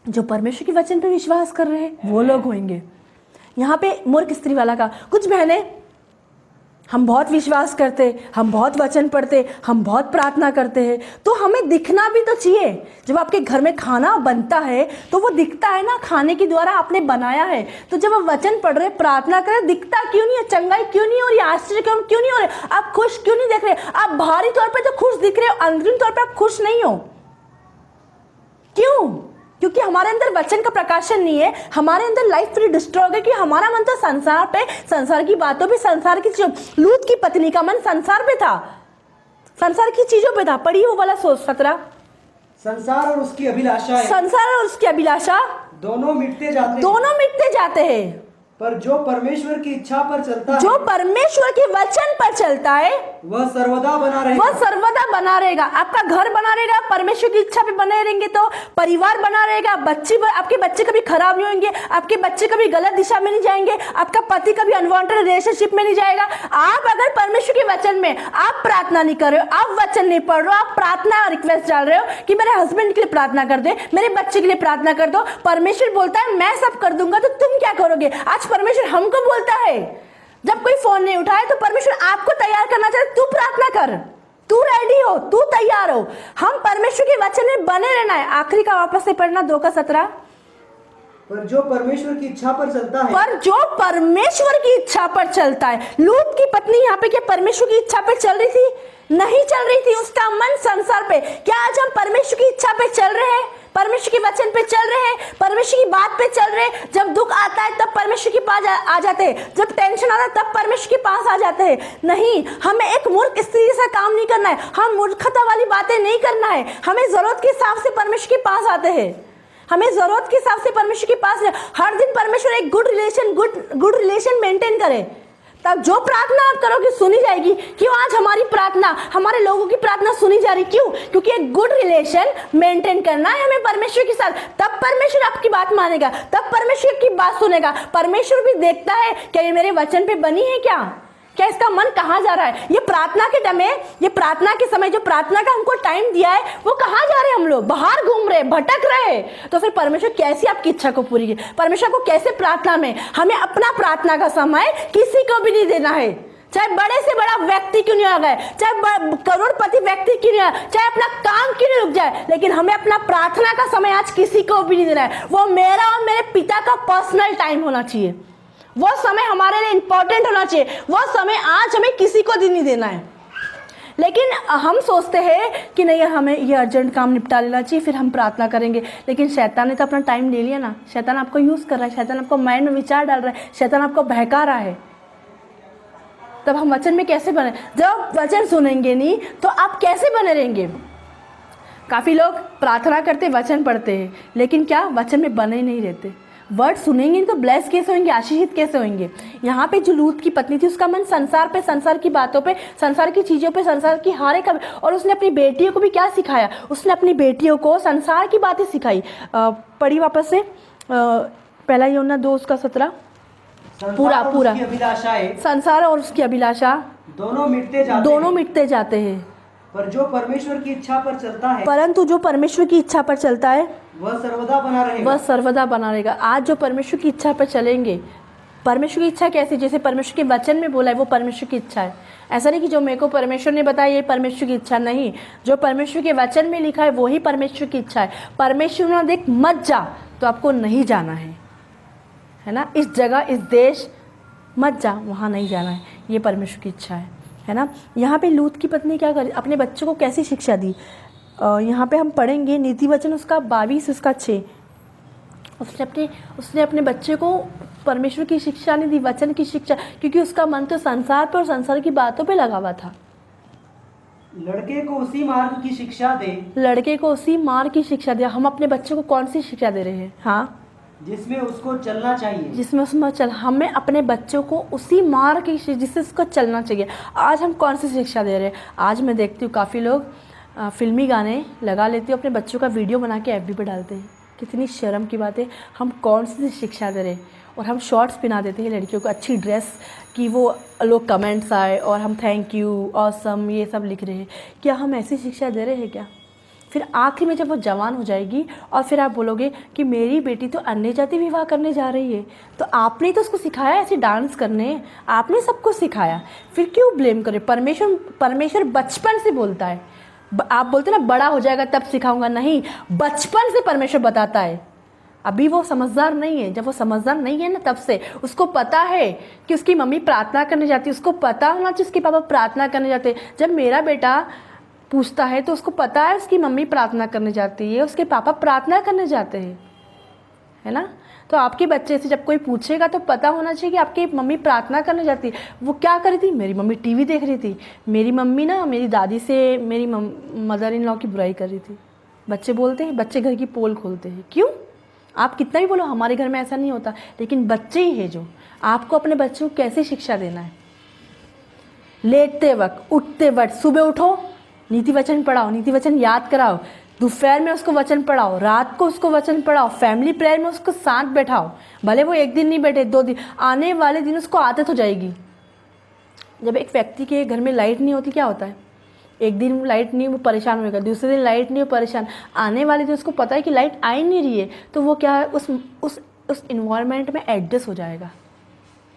जो परमेश्वर के वचन पर विश्वास कर रहे हैं वो लोग होंगे। यहाँ पे मूर्ख स्त्री वाला का, कुछ बहनें हम बहुत विश्वास करते, हम बहुत वचन पढ़ते, हम बहुत प्रार्थना करते हैं, तो हमें दिखना भी तो चाहिए। जब आपके घर में खाना बनता है तो वो दिखता है ना, खाने के द्वारा आपने बनाया है। तो जब आप वचन पढ़ रहे, प्रार्थना कर रहे, दिखता क्यों नहीं है? चंगाई क्यों नहीं हो रही? आश्चर्य क्यों नहीं हो रहे? आप खुश क्यों नहीं देख रहे? आप बाहरी तौर पर तो खुश दिख रहे हो, अंदरूनी तौर पर आप खुश नहीं हो। क्यों? क्योंकि हमारे अंदर वचन का प्रकाशन नहीं है। हमारे अंदर लाइफ पूरी डिस्ट्रॉय हो गई कि हमारा मन तो संसार पे, संसार की बातों पे, संसार की चीजों। लूत की पत्नी का मन संसार पे था, संसार की चीजों पे था। पढ़िए वो वाला 17। संसार और उसकी अभिलाषा संसार और उसकी अभिलाषा दोनों मिटते दोनों मिटते जाते हैं, पर जो परमेश्वर की इच्छा पर चलता जो है, परमेश्वर के वचन पर चलता है, वह सर्वदा बना रहेगा। वह सर्वदा बना रहेगा। आपका घर बना रहेगा, परमेश्वर की इच्छा पे बने रहेंगे तो परिवार बना रहेगा। आपके बच्चे कभी खराब नहीं होंगे, आपके बच्चे कभी गलत दिशा में नहीं जाएंगे, आपका पति कभी अनवांटेड रिलेशनशिप में नहीं जाएगा। आप अगर परमेश्वर के वचन में आप प्रार्थना नहीं कर रहे हो, आप वचन नहीं पढ़ रहे हो, आप प्रार्थना रिक्वेस्ट डाल रहे हो कि मेरे हस्बैंड के लिए प्रार्थना कर दे, मेरे बच्चे के लिए प्रार्थना कर दो, परमेश्वर बोलता है मैं सब कर दूंगा, तो तुम क्या करोगे? आज परमेश्वर हमको बोलता है, जब कोई फोन नहीं उठाए तो परमेश्वर आपको तैयार करना चाहता है, तू प्रार्थना कर, तू रेडी हो, तू तैयार हो। हम परमेश्वर के वचन में बने रहना है। आखिरी का वापस से पढ़ना 2:17। पर जो परमेश्वर की इच्छा पर चलता है, पर जो परमेश्वर की इच्छा पर चलता है। लूत की पत्नी यहाँ पे क्या परमेश्वर की इच्छा पर चल रही थी? नहीं चल रही थी, उसका मन संसार पे। क्या आज हम परमेश्वर की इच्छा पे चल रहे हैं? परमेश्वर के वचन पे चल रहे हैं? परमेश्वर की बात पे चल रहे हैं? जब दुख आता है तब परमेश्वर के पास आ जाते हैं, जब टेंशन आता है तब परमेश्वर के पास आ जाते हैं? नहीं, हमें एक मूर्ख स्त्री जैसा काम नहीं करना है, हम मूर्खता वाली बातें नहीं करना है। हमें जरूरत के हिसाब से परमेश्वर के पास आते हैं, हमें जरूरत के हिसाब से परमेश्वर के पास हर दिन परमेश्वर एक गुड रिलेशन मेंटेन करे, तब जो प्रार्थना आप करोगे सुनी जाएगी। क्यों आज हमारी प्रार्थना, हमारे लोगों की प्रार्थना सुनी जा रही? क्यों? क्योंकि एक गुड रिलेशन मेंटेन करना है हमें परमेश्वर के साथ, तब परमेश्वर आपकी बात मानेगा, तब परमेश्वर की बात सुनेगा। परमेश्वर भी देखता है क्या ये मेरे वचन पे बनी है, क्या इसका मन कहाँ जा रहा है। ये प्रार्थना के टाइम में, ये प्रार्थना के समय जो प्रार्थना का हमको टाइम दिया है, वो कहाँ जा रहे हैं? हम लोग बाहर घूम रहे, भटक रहे। तो फिर परमेश्वर कैसे आपकी इच्छा को पूरी करे? परमेश्वर को कैसे प्रार्थना में हमें अपना प्रार्थना का समय किसी को भी नहीं देना है, चाहे बड़े से बड़ा व्यक्ति क्यों नहीं आ गए, चाहे करोड़पति व्यक्ति क्यों नहीं आ, चाहे अपना काम क्यों नहीं रुक जाए, लेकिन हमें अपना प्रार्थना का समय आज किसी को भी नहीं देना है। वो मेरा और मेरे पिता का पर्सनल टाइम होना चाहिए, वो समय हमारे लिए इंपॉर्टेंट होना चाहिए, वो समय आज हमें किसी को नहीं देना है। लेकिन हम सोचते हैं कि नहीं, हमें ये अर्जेंट काम निपटा लेना चाहिए, फिर हम प्रार्थना करेंगे। लेकिन शैतान ने तो अपना टाइम ले लिया ना, शैतान आपको यूज़ कर रहा है, शैतान आपको माइंड में विचार डाल रहा है, शैतान आपको बहका रहा है। तब हम वचन में कैसे बने? जब वचन सुनेंगे नहीं तो आप कैसे बने रहेंगे? काफ़ी लोग प्रार्थना करते, वचन पढ़ते हैं, लेकिन क्या वचन में बने नहीं रहते। वर्ड सुनेंगे तो ब्लेस कैसे होंगे, आशीषित कैसे होंगे? यहाँ पे जो लूत की पत्नी थी, उसका मन संसार पे, संसार की बातों पे, संसार की चीज़ों पे, संसार की हर एक, और उसने अपनी बेटियों को भी क्या सिखाया? उसने अपनी बेटियों को संसार की बातें सिखाई। पढ़ी वापस से, पहला यूहन्ना 2:17 पूरा संसार और उसकी अभिलाषा दोनों मिटते जाते हैं, पर जो परमेश्वर की इच्छा पर चलता है, परंतु जो परमेश्वर की इच्छा पर चलता है वह सर्वदा बना रहेगा। आज जो परमेश्वर की इच्छा पर चलेंगे, परमेश्वर की इच्छा कैसी? जैसे परमेश्वर के वचन में बोला है वो परमेश्वर की इच्छा है। ऐसा नहीं कि जो मेरे को परमेश्वर ने बताया ये परमेश्वर की इच्छा, नहीं, जो परमेश्वर के वचन में लिखा है वही परमेश्वर की इच्छा है। परमेश्वर ने देख मत जा तो आपको नहीं जाना है ना, इस जगह, इस देश मत जा, वहाँ नहीं जाना है, ये परमेश्वर की इच्छा है ना। यहाँ पे लूत की पत्नी क्या करी? अपने बच्चों को कैसी शिक्षा दी? यहाँ पे हम पढ़ेंगे नीति वचन उसका 22 उसका 6। उसने अपने बच्चे को परमेश्वर की शिक्षा नहीं दी, वचन की शिक्षा, क्योंकि उसका मन तो संसार पर और संसार की बातों पे लगा हुआ था। लड़के को उसी मार्ग की शिक्षा दे। हम अपने बच्चों को कौन सी शिक्षा दे रहे हैं? हाँ, जिसमें उसको चलना चाहिए, हमें अपने बच्चों को उसी मार्ग की, जिससे उसको चलना चाहिए। आज हम कौन सी शिक्षा दे रहे हैं? आज मैं देखती हूँ काफ़ी लोग फिल्मी गाने लगा लेते हैं, अपने बच्चों का वीडियो बना के FB पे डालते हैं। कितनी शर्म की बात है। हम कौन सी शिक्षा दे रहे हैं? और हम शॉर्ट्स पहना देते हैं लड़कियों को, अच्छी ड्रेस कि वो लोग कमेंट्स आए और हम थैंक यू, ऑसम, ये सब लिख रहे हैं। क्या हम ऐसी शिक्षा दे रहे हैं? फिर आखिर में जब वो जवान हो जाएगी और फिर आप बोलोगे कि मेरी बेटी तो अन्य जाति विवाह करने जा रही है, तो आपने तो उसको सिखाया ऐसे डांस करने, आपने सबको सिखाया, फिर क्यों ब्लेम करें? परमेश्वर बचपन से बोलता है। आप बोलते ना बड़ा हो जाएगा तब सिखाऊंगा, नहीं, बचपन से परमेश्वर बताता है। अभी वो समझदार नहीं है, जब वो समझदार नहीं है ना तब से उसको पता है कि उसकी मम्मी प्रार्थना करने जाती है, उसको पता होना चाहिए उसके पापा प्रार्थना करने जाते हैं। जब मेरा बेटा पूछता है तो उसको पता है उसकी मम्मी प्रार्थना करने जाती है, उसके पापा प्रार्थना करने जाते हैं, है ना। तो आपके बच्चे से जब कोई पूछेगा तो पता होना चाहिए कि आपकी मम्मी प्रार्थना करने जाती है। वो क्या कर रही थी? मेरी मम्मी टीवी देख रही थी, मेरी मम्मी ना मेरी दादी से मेरी मदर इन लॉ की बुराई कर रही थी। बच्चे बोलते हैं, बच्चे घर की पोल खोलते हैं। क्यों? आप कितना भी बोलो हमारे घर में ऐसा नहीं होता, लेकिन बच्चे ही है जो आपको अपने बच्चों को कैसे शिक्षा देना है। लेटते वक्त, उठते वक्त, सुबह उठो नीति वचन पढ़ाओ, नीति वचन याद कराओ, दोपहर में उसको वचन पढ़ाओ, रात को उसको वचन पढ़ाओ, फैमिली प्रेयर में उसको साथ बैठाओ। भले वो एक दिन नहीं बैठे, 2 दिन, आने वाले दिन उसको आदत हो जाएगी। जब एक व्यक्ति के घर में लाइट नहीं होती क्या होता है? एक दिन लाइट नहीं, वो परेशान होगा, दूसरे दिन लाइट नहीं, वो परेशान, आने वाले दिन उसको पता है कि लाइट आ ही नहीं रही है, तो वो क्या है उस इन्वायरमेंट में एडजस्ट हो जाएगा,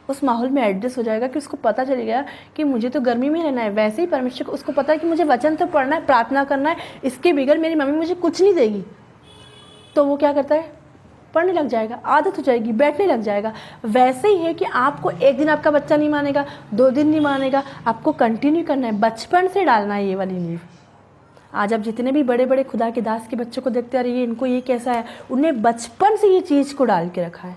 उस माहौल में एडजस्ट हो जाएगा कि उसको पता चलेगा कि मुझे तो गर्मी में रहना है। वैसे ही परमेश्वर को उसको पता है कि मुझे वचन तो पढ़ना है, प्रार्थना करना है, इसके बगैर मेरी मम्मी मुझे कुछ नहीं देगी। तो वो क्या करता है? पढ़ने लग जाएगा, आदत हो जाएगी, बैठने लग जाएगा। वैसे ही है कि आपको एक दिन आपका बच्चा नहीं मानेगा, 2 दिन नहीं मानेगा, आपको कंटिन्यू करना है, बचपन से डालना है ये वाली नींव। आज आप जितने भी बड़े बड़े खुदा के दास के बच्चों को देखते आ रही है, इनको ये कैसा है, उन्हें बचपन से ये चीज़ को डाल के रखा है,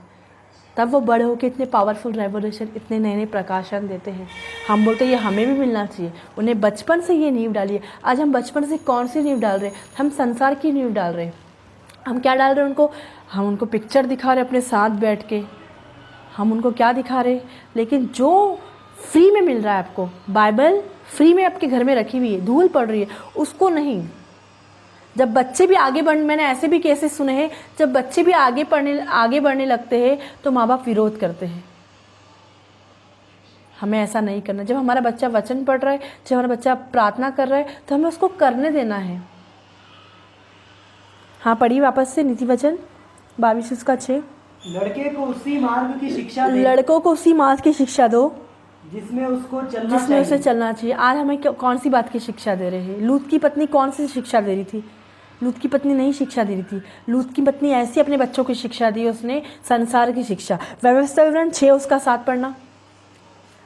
तब वो बड़े होकर इतने पावरफुल रेवोल्यूशन, इतने नए नए प्रकाशन देते हैं। हम बोलते हैं ये हमें भी मिलना चाहिए, उन्हें बचपन से ये नींव डालिए। आज हम बचपन से कौन सी नींव डाल रहे हैं? हम संसार की नींव डाल रहे हैं। हम क्या डाल रहे हैं उनको? हम उनको पिक्चर दिखा रहे हैं अपने साथ बैठ के, हम उनको क्या दिखा रहे हैं? लेकिन जो फ्री में मिल रहा है आपको, बाइबल फ्री में आपके घर में रखी हुई है, धूल पड़ रही है, उसको नहीं। जब बच्चे भी मैंने ऐसे भी केसेस सुने हैं, जब बच्चे भी आगे बढ़ने लगते हैं तो माँ बाप विरोध करते हैं। हमें ऐसा नहीं करना। जब हमारा बच्चा वचन पढ़ रहा है, जब हमारा बच्चा प्रार्थना कर रहा है, तो हमें उसको करने देना है। हाँ, पढ़िए वापस से नीति वचन 22 उसका 6। लड़के को उसी मार्ग की शिक्षा दे, लड़कों को उसी मार्ग की शिक्षा दो जिसमें उसे चलना चाहिए। आज हमें कौन सी बात की शिक्षा दे रहे हैं? लूत की पत्नी कौन सी शिक्षा दे रही थी? लूत की पत्नी नहीं शिक्षा दे रही थी। लूत की पत्नी ऐसी अपने बच्चों की शिक्षा दी, उसने संसार की शिक्षा। व्यवस्था विवरण 6 उसका 7 पढ़ना।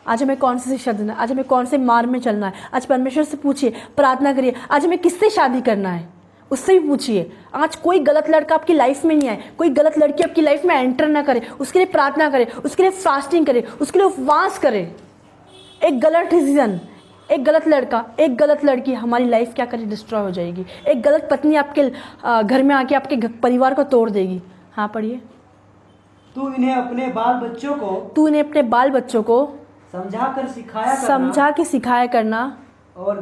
आज हमें कौन सी शिक्षा देना? आज हमें कौन से मार्ग में चलना है? आज परमेश्वर से पूछिए, प्रार्थना करिए। आज हमें किससे शादी करना है उससे भी पूछिए। आज कोई गलत लड़का आपकी लाइफ में नहीं आए, कोई गलत लड़की आपकी लाइफ में एंटर ना करे, उसके लिए प्रार्थना करे, उसके लिए फास्टिंग करे, उसके लिए उपवास करे। एक गलत डिसीजन, एक गलत लड़का, एक गलत लड़की हमारी लाइफ क्या करे? डिस्ट्रॉय हो जाएगी। एक गलत पत्नी आपके घर में आके आपके परिवार को तोड़ देगी। हाँ, पढ़िए। तू इन्हें अपने बाल बच्चों को समझा के सिखाया करना और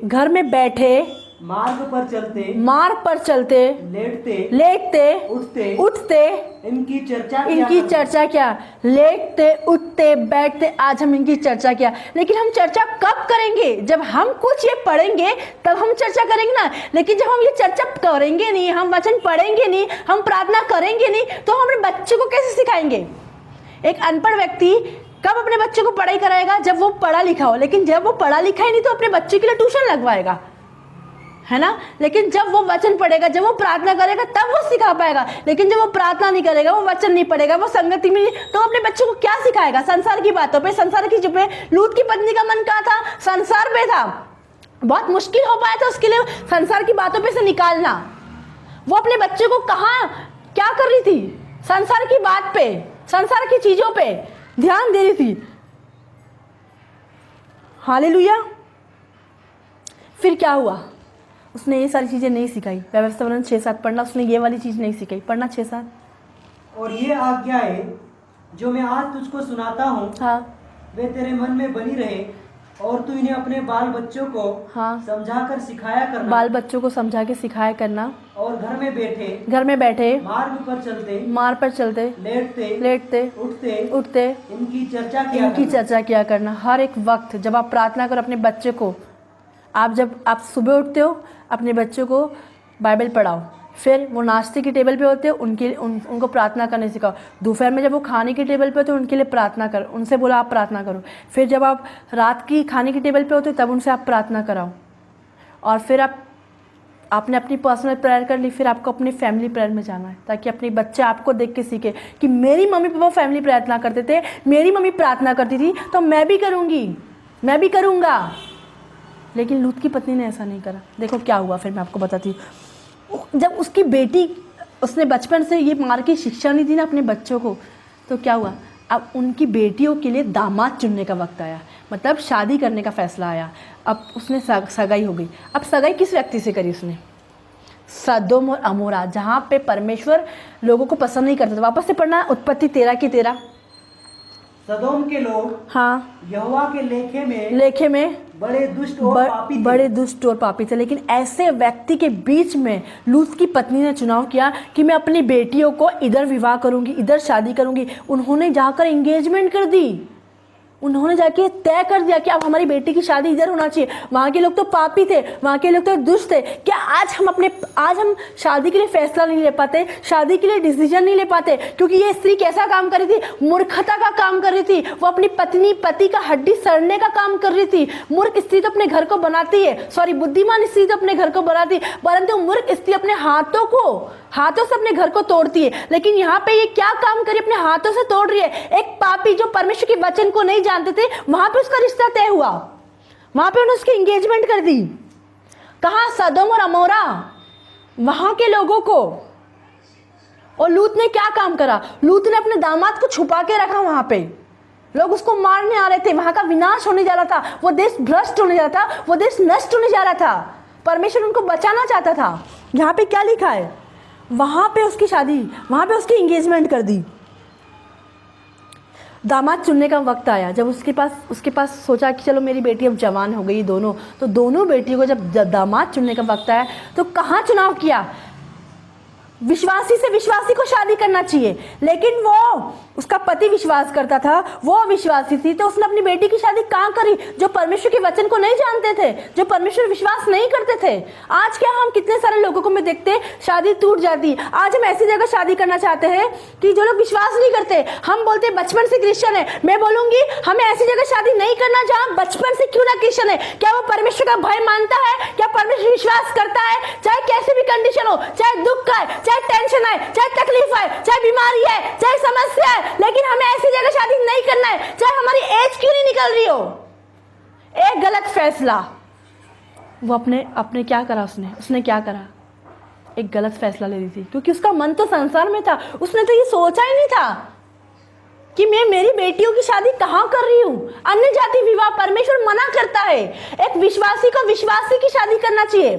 घर में बैठे मार्ग पर चलते लेटते उठते इनकी चर्चा क्या? लेटते उठते बैठते, आज हम इनकी चर्चा किया। लेकिन हम चर्चा कब करेंगे? जब हम कुछ ये पढ़ेंगे तब हम चर्चा करेंगे ना। लेकिन जब हम ये चर्चा करेंगे नहीं, हम वचन पढ़ेंगे नहीं, हम प्रार्थना करेंगे नहीं, तो हम अपने बच्चों को कैसे सिखाएंगे? एक अनपढ़ व्यक्ति कब अपने बच्चे को पढ़ाई कराएगा? जब वो पढ़ा लिखा हो। लेकिन जब वो पढ़ा लिखा ही नहीं तो अपने बच्चे के लिए ट्यूशन लगवाएगा, है ना। लेकिन जब वो वचन पढ़ेगा, जब वो प्रार्थना करेगा, तब वो सिखा पाएगा। लेकिन जब वो प्रार्थना नहीं करेगा, वो वचन नहीं पढ़ेगा, वो संगति में नहीं, तो अपने बच्चों को क्या सिखाएगा? संसार की बातों पे, संसार की चीजों पे। लूत की पत्नी का मन कहाँ था? संसार पे था। बहुत मुश्किल हो पाया था उसके लिए संसार की बातों पे से निकालना। वो अपने बच्चे को कहाँ क्या कर रही थी? संसार की बात पे, संसार की चीजों पे ध्यान दे रही थी। हालेलुया। फिर क्या हुआ? उसने ये सारी चीज़ें नहीं सिखाई। व्यवस्था विवरण 6-7 पढ़ना। उसने ये वाली चीज़ नहीं सिखाई। पढ़ना 6-7। और ये आज्ञाएं जो मैं आज तुझको सुनाता हूँ, हाँ, वे तेरे मन में बनी रहे और तू इन्हें अपने बाल बच्चों को हाँ, समझाकर सिखाया करना। बाल बच्चों को समझा के सिखाया करना। और घर में बैठे मार्ग पर चलते लेटते उठते इनकी चर्चा किया करना। हर एक वक्त जब आप प्रार्थना करो अपने बच्चे को, जब आप सुबह उठते हो अपने बच्चों को बाइबल पढ़ाओ, फिर वो नाश्ते की टेबल पे होते हैं उनको प्रार्थना करने सिखाओ। दोपहर में जब वो खाने की टेबल पे होते हैं उनके लिए प्रार्थना करो, उनसे बोला आप प्रार्थना करो। फिर जब आप रात की खाने की टेबल पे होते हो तब उनसे आप प्रार्थना कराओ। और फिर आपने अपनी पर्सनल प्रेयर कर ली, फिर आपको अपनी फैमिली प्रेयर में जाना है, ताकि अपने बच्चे आपको देख के सीखे कि मेरी मम्मी पापा फैमिली प्रार्थना करते थे, मेरी मम्मी प्रार्थना करती थी तो मैं भी करूँगी, मैं भी करूँगा। लेकिन लूत की पत्नी ने ऐसा नहीं करा। देखो क्या हुआ, फिर मैं आपको बताती हूँ। जब उसकी बेटी, उसने बचपन से ये मार की शिक्षा नहीं दी ना अपने बच्चों को, तो क्या हुआ, अब उनकी बेटियों के लिए दामाद चुनने का वक्त आया, मतलब शादी करने का फैसला आया। अब उसने सगाई हो गई। अब सगाई किस व्यक्ति से करी उसने? सदोम और अमोरा, जहाँ पे परमेश्वर लोगों को पसंद नहीं करता था। वापस से पढ़ना उत्पत्ति 13 की 13। सदोम के लोग हाँ, यहोवा के लेखे में बड़े दुष्ट और पापी थे। बड़े दुष्ट और पापी थे। लेकिन ऐसे व्यक्ति के बीच में लूत की पत्नी ने चुनाव किया कि मैं अपनी बेटियों को इधर विवाह करूंगी, इधर शादी करूंगी। उन्होंने जाकर एंगेजमेंट कर दी, उन्होंने जाके तय कर दिया कि अब हमारी बेटी की शादी इधर होना चाहिए। वहाँ के लोग तो पापी थे, वहाँ के लोग तो दुष्ट थे। क्या आज हम शादी के लिए फैसला नहीं ले पाते, शादी के लिए डिसीजन नहीं ले पाते? क्योंकि ये स्त्री कैसा काम कर रही थी? मूर्खता का काम कर रही थी। वो अपनी पति का हड्डी सड़ने का काम कर रही थी। मूर्ख स्त्री तो अपने घर को बनाती है, सॉरी बुद्धिमान स्त्री तो अपने घर को बनाती, परंतु मूर्ख स्त्री अपने हाथों से अपने घर को तोड़ती है। लेकिन यहाँ पे ये क्या काम करी, अपने हाथों से तोड़ रही है। एक पापी जो परमेश्वर के वचन को नहीं जानते थे, वहां पे उसका रिश्ता तय हुआ, वहां पे उन्होंने उसकी एंगेजमेंट कर दी। कहां? सदोम और अमोरा, वहां के लोगों को। और लूत ने क्या काम करा? लूत ने अपने दामाद को छुपा के रखा वहां पे। लोग उसको मारने आ रहे थे, वहां का विनाश होने जा रहा था, वो देश भ्रष्ट होने जा रहा था, वो देश नष्ट होने जा रहा था। परमेश्वर उनको बचाना चाहता था। यहाँ पे क्या लिखा है? वहां पे उसकी शादी, वहां पे उसकी एंगेजमेंट कर दी। दामाद चुनने का वक्त आया, जब उसके पास सोचा कि चलो मेरी बेटी अब जवान हो गई दोनों, तो दोनों बेटियों को जब दामाद चुनने का वक्त आया तो कहाँ चुनाव किया? विश्वासी से विश्वासी को शादी करना चाहिए, लेकिन वो उसका पति विश्वास करता था, वो विश्वासी थी, तो उसने अपनी बेटी की शादी कहाँ करी? जो परमेश्वर के वचन को नहीं जानते थे, जो परमेश्वर विश्वास नहीं करते थे। आज क्या हम कितने सारे लोगों को मैं देखते, शादी टूट जाती। आज हम ऐसी जगह शादी करना चाहते हैं कि जो लोग विश्वास नहीं करते। हम बोलते बचपन से क्रिश्चियन है, मैं बोलूंगी हमें ऐसी जगह शादी नहीं करना जहाँ बचपन से क्यों ना क्रिश्चियन है। क्या वो परमेश्वर का भय मानता है? क्या परमेश्वर विश्वास करता है? चाहे कैसी भी कंडीशन हो, चाहे दुख है, चाहे टेंशन है, चाहे तकलीफ है, चाहे बीमारी है, चाहे समस्या है, लेकिन हमें ऐसी जगह शादी नहीं करना है, चाहे हमारी एज क्यों नहीं निकल रही हो। एक गलत फैसला, वो अपने क्या करा, उसने क्या करा? एक गलत फैसला ले ली थी, क्योंकि उसका मन तो संसार में था। उसने तो ये सोचा ही नहीं था कि मैं मेरी बेटियों की शादी कहाँ कर रही हूँ। अन्य जाति विवाह परमेश्वर मना करता है। एक विश्वासी को विश्वासी की शादी करना चाहिए,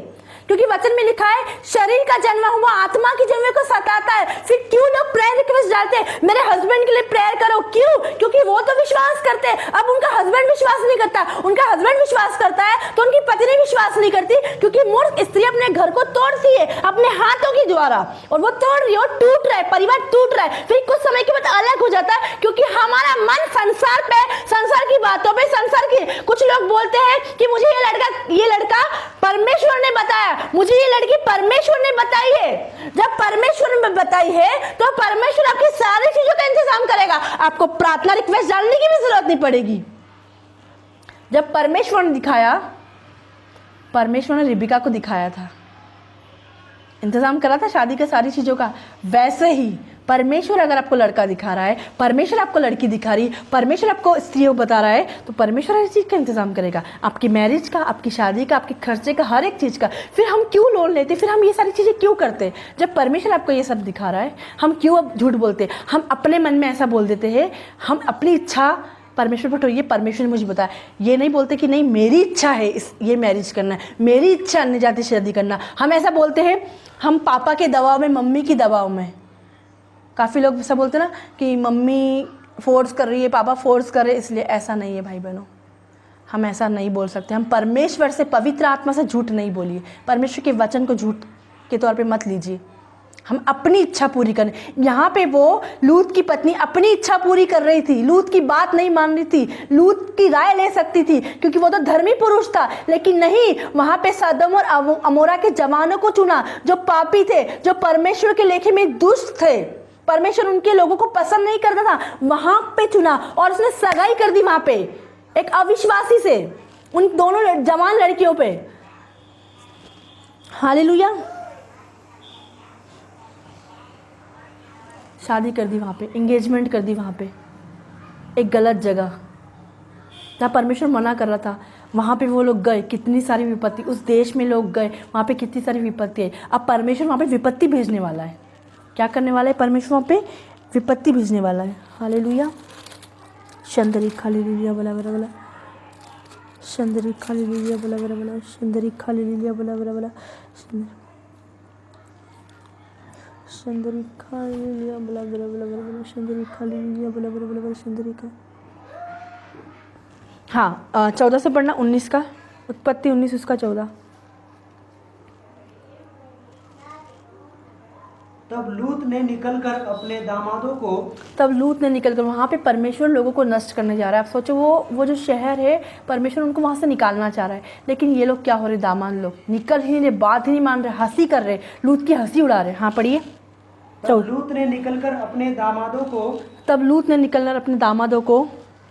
क्योंकि वचन में लिखा है शरीर का जन्म हुआ आत्मा की जन्म को सताता है। फिर क्यों लोग प्रेयर रिक्वेस्ट डालते हैं, मेरे हस्बैंड के लिए प्रेयर करो? क्यों? क्योंकि वो तो विश्वास करते हैं। अब उनका हस्बैंड विश्वास नहीं करता, उनका हस्बैंड विश्वास करता है तो उनकी पत्नी विश्वास नहीं करती, क्योंकि मूर्ख स्त्री अपने घर को तोड़ती है अपने हाथों के द्वारा, और वो तोड़ रही है, टूट रहा है, परिवार टूट रहा है। फिर कुछ समय के बाद अलग हो जाता है, क्योंकि हमारा मन संसार पे, संसार की बातों पे, संसार की। कुछ लोग बोलते हैं कि मुझे ये लड़का परमेश्वर ने बताया, मुझे ये लड़की परमेश्वर ने बताई है। जब परमेश्वर ने बताई है तो परमेश्वर आपकी सारी चीजों का इंतजाम करेगा, आपको प्रार्थना रिक्वेस्ट डालने की भी जरूरत नहीं पड़ेगी। जब परमेश्वर ने दिखाया, परमेश्वर ने रिबिका को दिखाया था, इंतजाम करा था शादी के सारी चीजों का। वैसे ही परमेश्वर अगर आपको लड़का दिखा रहा है, परमेश्वर आपको लड़की दिखा रही, परमेश्वर आपको स्त्री बता रहा है, तो परमेश्वर हर चीज़ का इंतजाम करेगा, आपकी मैरिज का, आपकी शादी का, आपके खर्चे का, हर एक चीज़ का। फिर हम क्यों लोन लेते, फिर हम ये सारी चीज़ें क्यों करते? जब परमेश्वर आपको ये सब दिखा रहा है, हम क्यों अब झूठ बोलते? हम अपने मन में ऐसा बोल देते हैं, हम अपनी इच्छा परमेश्वर पर ये परमेश्वर ने मुझे बताया। ये नहीं बोलते कि नहीं मेरी इच्छा है ये मैरिज करना है, मेरी इच्छा अन्य जाति से शादी करना। हम ऐसा बोलते हैं, हम पापा के दबाव में, मम्मी की दबाव में। काफ़ी लोग ऐसा बोलते हैं ना कि मम्मी फोर्स कर रही है, पापा फोर्स कर रहे हैं, इसलिए। ऐसा नहीं है भाई बहनों, हम ऐसा नहीं बोल सकते। हम परमेश्वर से, पवित्र आत्मा से झूठ नहीं बोलिए, परमेश्वर के वचन को झूठ के तौर पे मत लीजिए। हम अपनी इच्छा पूरी करें। यहाँ पे वो लूत की पत्नी अपनी इच्छा पूरी कर रही थी, लूत की बात नहीं मान रही थी, लूत की राय ले सकती थी क्योंकि वो तो धर्मी पुरुष था, लेकिन नहीं, वहाँ पे सदोम और अमोरा के जवानों को चुना जो पापी थे, जो परमेश्वर के लेखे में दुष्ट थे। परमेश्वर उनके लोगों को पसंद नहीं करता था, वहां पे चुना और उसने सगाई कर दी वहां पे एक अविश्वासी से, उन दोनों जवान लड़कियों पे। हालेलुया। शादी कर दी वहां पे, एंगेजमेंट कर दी वहां पे, एक गलत जगह जहाँ परमेश्वर मना कर रहा था, वहाँ पे वो लोग गए, कितनी सारी विपत्ति, उस देश में लोग गए, वहाँ पे कितनी सारी विपत्ति है। अब परमेश्वर वहाँ पे विपत्ति भेजने वाला है। क्या करने वाला है परमेश्वर? वहाँ पे विपत्ति भेजने वाला है। हालेलुया। शंदरी हालेलुया बला बला बला, शंदरी हालेलुया बला बला बला, शंदरी हालेलुया बला बला बला, शंदरी हालेलुया बला बला बला बला, शंदरी हालेलुया बला बला बला बला, शंदरी का। हाँ, 14 से पढ़ना, 19 का, उत्पत्ति 19 उसका 14। तब लूत ने निकलकर अपने दामादों को, तब लूत ने निकलकर, वहाँ पे परमेश्वर लोगों को नष्ट करने जा रहा है। आप सोचो, वो जो शहर है, परमेश्वर उनको वहाँ से निकालना चाह रहा है, लेकिन ये लोग क्या हो रहे, दामाद लोग निकल ही नहीं, बात ही नहीं मान रहे, हंसी कर रहे, लूत की हंसी उड़ा रहे। हाँ पढ़िए। तब लूत ने निकलकर अपने दामादों को, तब लूत ने निकलकर अपने दामादों को,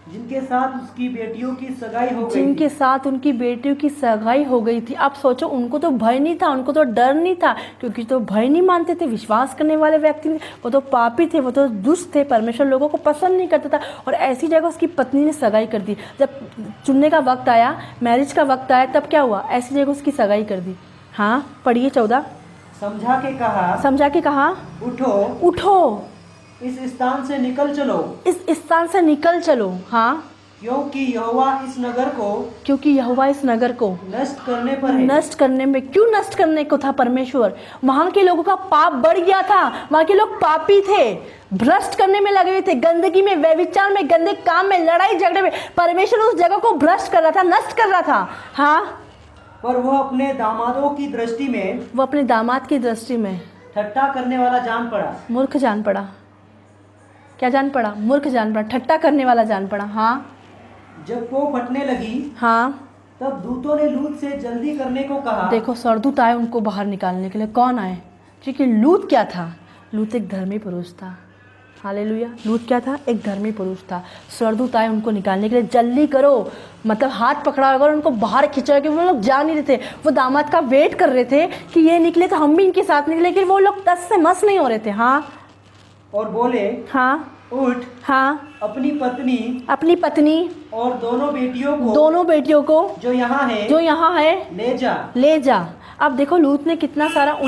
जिनके साथ उसकी बेटियों की सगाई हो गई, जिनके साथ उनकी बेटियों की सगाई हो गई थी। आप सोचो, उनको तो भय नहीं था, उनको तो डर नहीं था, क्योंकि तो भय नहीं मानते थे, विश्वास करने वाले व्यक्ति, वो तो पापी थे, वो तो दुष्ट थे, परमेश्वर लोगों को पसंद नहीं करता था। और ऐसी जगह उसकी पत्नी ने सगाई कर दी। जब चुनने का वक्त आया, मैरिज का वक्त आया, तब क्या हुआ, ऐसी जगह उसकी सगाई कर दी। हाँ पढ़िए 14। समझा के कहा, उठो, उठो, इस स्थान से निकल चलो, इस स्थान से निकल चलो। हाँ, क्योंकि यहोवा इस नगर को, क्योंकि यहोवा इस नगर को नष्ट करने पर है। नष्ट करने में, क्यों नष्ट करने को था परमेश्वर? वहां के लोगों का पाप बढ़ गया था, वहां के लोग पापी थे, भ्रष्ट करने में लगे हुए थे, गंदगी में, व्यभिचार में, गंदे काम में, लड़ाई झगड़े में। परमेश्वर उस जगह को भ्रष्ट कर रहा था, नष्ट कर रहा था। हाँ, पर वो अपने दामादों की दृष्टि में, वो अपने दामाद की दृष्टि में ठट्ठा करने वाला जान पड़ा, मूर्ख जान पड़ा। क्या जान पड़ा? मूर्ख जान पड़ा, ठट्टा करने वाला जान पड़ा। हाँ, जब वो फटने लगी, हाँ, तब दूतों ने लूत से जल्दी करने को कहा। देखो, स्वर्गदूत आए उनको बाहर निकालने के लिए। कौन आए? क्योंकि लूत क्या था? लूत एक धर्मी पुरुष था। हालेलुया। लूत क्या था? एक धर्मी पुरुष था। स्वर्गदूत आए उनको निकालने के लिए, जल्दी करो, मतलब हाथ पकड़ा होगा और उनको बाहर खिंचा, कि वो लोग जा नहीं रहे थे, वो दामाद का वेट कर रहे थे कि ये निकले तो हम भी इनके साथ निकले, लेकिन वो लोग टस से मस नहीं हो रहे थे। हाँ, और बोले, हाँ, उठ, हाँ, अपनी पत्नी और दोनों बेटियों को जो यहाँ है ले जा। अब देखो, लूत ने कितना सारा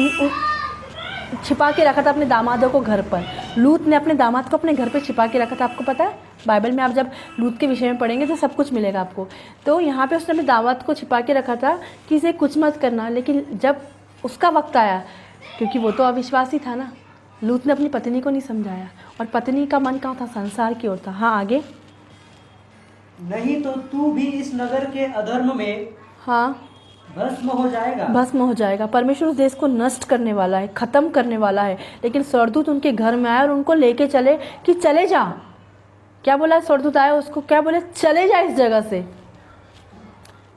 छिपा के रखा था अपने दामादों को घर पर। लूत ने अपने दामाद को अपने घर पे छिपा के रखा था। आपको पता है, बाइबल में आप जब लूत के विषय में पढ़ेंगे तो सब कुछ मिलेगा आपको। तो यहाँ पे उसने अपने दामाद को छिपा के रखा था कि इसे कुछ मत करना। लेकिन जब उसका वक्त आया, क्योंकि वो तो अविश्वासी था ना, लूत ने अपनी पत्नी को नहीं समझाया, और पत्नी का मन कहाँ था? संसार की ओर था। हाँ, आगे। नहीं तो तू भी इस नगर के अधर्म में, हाँ, भस्म हो जाएगा। परमेश्वर उस देश को नष्ट करने वाला है, खत्म करने वाला है। लेकिन स्वर्गदूत उनके घर में आए और उनको लेके चले कि चले जा। क्या बोला स्वर्गदूत आया उसको? क्या बोले? चले जा, इस जगह से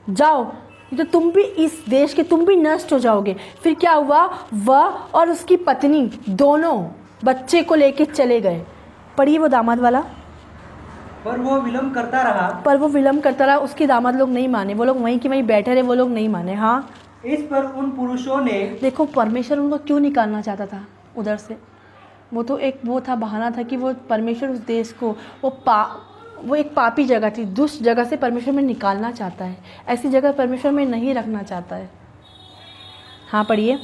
जाओ, तो तुम भी इस देश के, तुम भी नष्ट हो जाओगे। फिर क्या हुआ? वह और उसकी पत्नी दोनों बच्चे को लेके चले गए। पढ़िए वो दामाद वाला। पर वो विलम्ब करता रहा। उसके दामाद लोग नहीं माने, वो लोग वहीं की वहीं बैठे रहे, वो लोग नहीं माने। हाँ, इस पर उन पुरुषों ने, देखो परमेश्वर उनको क्यों निकालना चाहता था उधर से? वो तो एक वो था, बहाना था कि वो परमेश्वर उस देश को, वो एक पापी जगह थी, दुष्ट जगह से परमेश्वर में निकालना चाहता है। ऐसी जगह परमेश्वर में नहीं रखना चाहता है। हाँ, पढ़िए।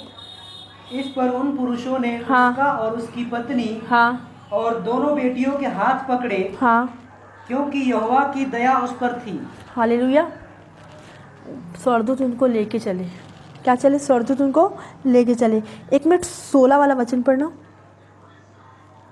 इस पर उन पुरुषों ने, हाँ, उसका और उसकी पत्नी, हाँ, और दोनों बेटियों के हाथ पकड़े, हाँ, क्योंकि यहोवा की दया उस पर थी। हालेलुया। स्वर्गदूत उनको लेके चले। क्या चले? स्वर्गदूत उनको लेके चले। 1 मिनट 16 वाला वचन पढ़ना।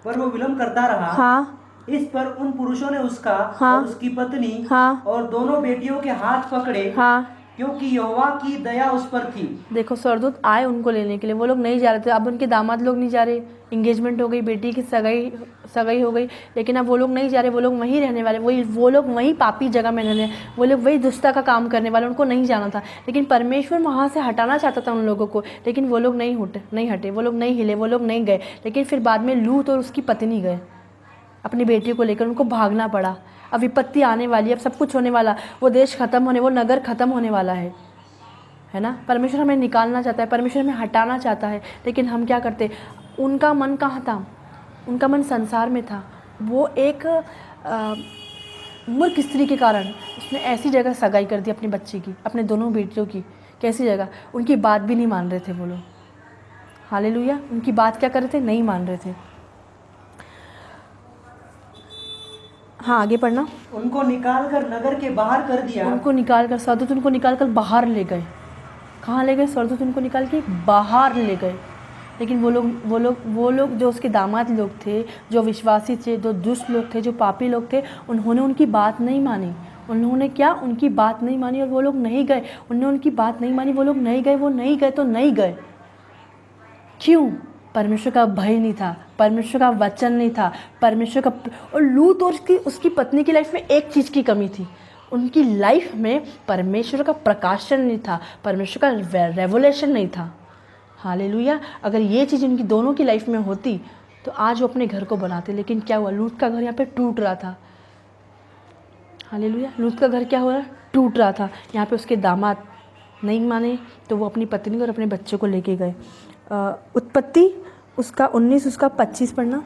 पर वो विलम्ब करता रहा। हाँ, इस पर उन पुरुषों ने उसका, हाँ, और उसकी पत्नी, हाँ, और दोनों बेटियों के हाथ पकड़े, हाँ, क्योंकि यहोवा की दया उस पर थी। देखो स्वर्गदूत आए उनको लेने के लिए, वो लोग नहीं जा रहे थे। अब उनके दामाद लोग नहीं जा रहे, इंगेजमेंट हो गई, बेटी की सगाई हो गई, लेकिन अब वो लोग नहीं जा रहे, वो लोग वहीं रहने वाले, वो लोग वहीं पापी जगह में रहने, वो लोग वही दुष्टता का काम करने वाले, उनको नहीं जाना था। लेकिन परमेश्वर वहाँ से हटाना चाहता था उन लोगों को, लेकिन वो लोग नहीं हटे, वो लोग नहीं हिले, वो लोग नहीं गए। लेकिन फिर बाद में लूत और उसकी पत्नी गए अपनी बेटी को लेकर, उनको भागना पड़ा। अब विपत्ति आने वाली है, अब सब कुछ होने वाला, वो देश खत्म होने, वो नगर खत्म होने वाला है ना। परमेश्वर हमें निकालना चाहता है, परमेश्वर हमें हटाना चाहता है, लेकिन हम क्या करते। उनका मन कहाँ था? उनका मन संसार में था। वो एक मूर्ख स्त्री के कारण उसने ऐसी जगह सगाई कर दी अपनी बच्ची की, अपने दोनों बेटियों की। कैसी जगह? उनकी बात भी नहीं मान रहे थे वो लोग। हालेलुया। उनकी बात क्या कर रहे थे? नहीं मान रहे थे। हाँ, आगे पढ़ना। उनको निकाल कर नगर के बाहर कर दिया। उनको निकाल कर, स्वर्गदूत उनको निकाल कर बाहर ले गए। कहाँ ले गए? स्वर्गदूत उनको निकाल के बाहर ले गए। लेकिन वो लोग जो उसके दामाद लोग थे, जो विश्वासी थे, जो दुष्ट लोग थे, जो पापी लोग थे, उन्होंने उनकी बात नहीं मानी। उन्होंने क्या? उनकी बात नहीं मानी और वो लोग नहीं गए। उन्होंने उनकी बात नहीं मानी, वो लोग नहीं गए। वो नहीं गए तो नहीं गए। क्यों? परमेश्वर का भय नहीं था, परमेश्वर का वचन नहीं था, परमेश्वर का। और लूत और उसकी पत्नी की लाइफ में एक चीज़ की कमी थी, उनकी लाइफ में परमेश्वर का प्रकाशन नहीं था, परमेश्वर का रेवोल्यूशन नहीं था। हालेलुया। अगर ये चीज़ उनकी दोनों की लाइफ में होती तो आज वो अपने घर को बनाते। लेकिन क्या हुआ? लूत का घर यहाँ पे टूट रहा था। हालेलुया। लूत का घर क्या हो रहा? टूट रहा था। यहाँ पे उसके दामाद नहीं माने तो वो अपनी पत्नी और अपने बच्चे को लेके गए। उत्पत्ति उसका 19 उसका 25 पढ़ना।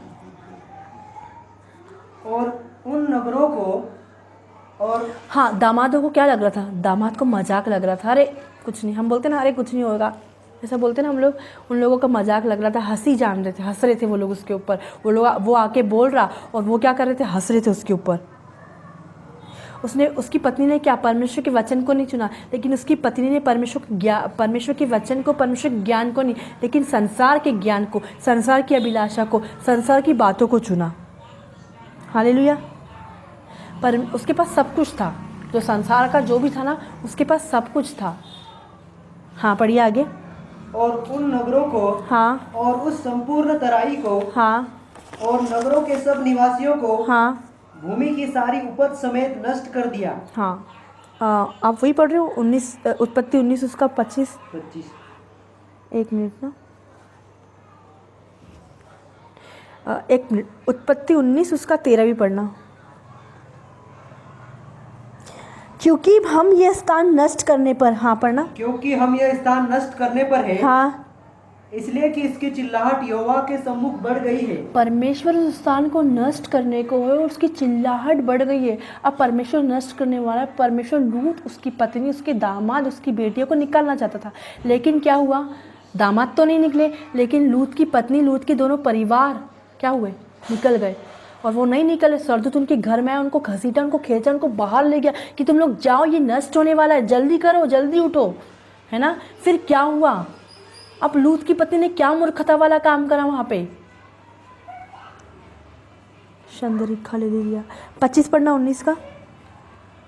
और उन नगरों को, और हाँ, दामादों को क्या लग रहा था? दामाद को मजाक लग रहा था। अरे कुछ नहीं, हम बोलते ना अरे कुछ नहीं होगा, ऐसा बोलते ना हम लोग। उन लोगों का मजाक लग रहा था, हंसी जान रहे थे, हंस रहे थे वो लोग उसके ऊपर। वो आके बोल रहा और वो क्या कर रहे थे? हंस रहे थे उसके ऊपर। उसकी पत्नी ने क्या? परमेश्वर के वचन को नहीं चुना, लेकिन उसकी पत्नी ने परमेश्वर के वचन को, परमेश्वर के ज्ञान को नहीं, लेकिन संसार के ज्ञान को, संसार की अभिलाषा को, संसार की बातों को चुना। हालेलुया। पर उसके पास सब कुछ था, जो संसार का जो भी था ना, उसके पास सब कुछ था। हाँ, पढ़िए आगे। और उन नगरों को, हाँ, और उस संपूर्ण तराई को, हाँ, और नगरों के सब निवासियों को, हाँ, भूमि की सारी उपज समेत नष्ट कर दिया। हाँ। आप वही पढ़ रहे हो? 19 उत्पत्ति 19 उसका 25। 25। एक मिनट ना, एक मिनट। उत्पत्ति 19 उसका 13 भी पढ़ना। क्योंकि हम ये स्थान नष्ट करने पर, हाँ पढ़ना। क्योंकि हम यह स्थान नष्ट करने पर है, हाँ, इसलिए कि इसकी चिल्लाहट यहोवा के सम्मुख बढ़ गई है। परमेश्वर उस स्थान को नष्ट करने को है और उसकी चिल्लाहट बढ़ गई है। अब परमेश्वर नष्ट करने वाला है। परमेश्वर लूत, उसकी पत्नी, उसके दामाद, उसकी बेटियों को निकालना चाहता था, लेकिन क्या हुआ? दामाद तो नहीं निकले, लेकिन लूत की पत्नी, लूत के दोनों परिवार क्या हुए? निकल गए। और वो नहीं निकले, स्वर्गदूत उनके घर में आया, उनको घसीटा, उनको खींचा, उनको बाहर ले गया कि तुम लोग जाओ, ये नष्ट होने वाला है, जल्दी करो, जल्दी उठो, है ना। फिर क्या हुआ? अब लूत की पत्नी ने क्या मूर्खता वाला काम करा वहां पे? शंदरिखा ले लिया। 25 पढ़ना 19 का।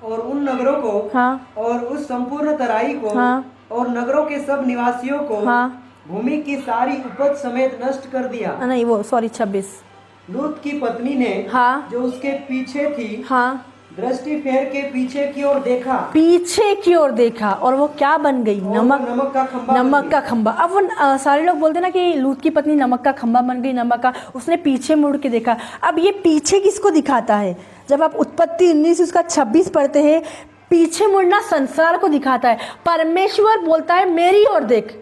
और उन नगरों को, हाँ, और उस संपूर्ण तराई को, हाँ, और नगरों के सब निवासियों को, हाँ, भूमि की सारी उपज समेत नष्ट कर दिया। नहीं वो सॉरी 26। लूत की पत्नी ने, हाँ, जो उसके पीछे थी, हाँ, दृष्टि फेर के पीछे की ओर देखा, पीछे की ओर देखा और वो क्या बन गई? नमक का खंभा। नमक का खंभा। अब वो सारे लोग बोलते ना कि लूत की पत्नी नमक का खंभा बन गई, नमक का। उसने पीछे मुड़ के देखा। अब ये पीछे किसको दिखाता है? जब आप उत्पत्ति 19 उसका 26 पढ़ते हैं, पीछे मुड़ना संसार को दिखाता है। परमेश्वर बोलता है मेरी ओर देख।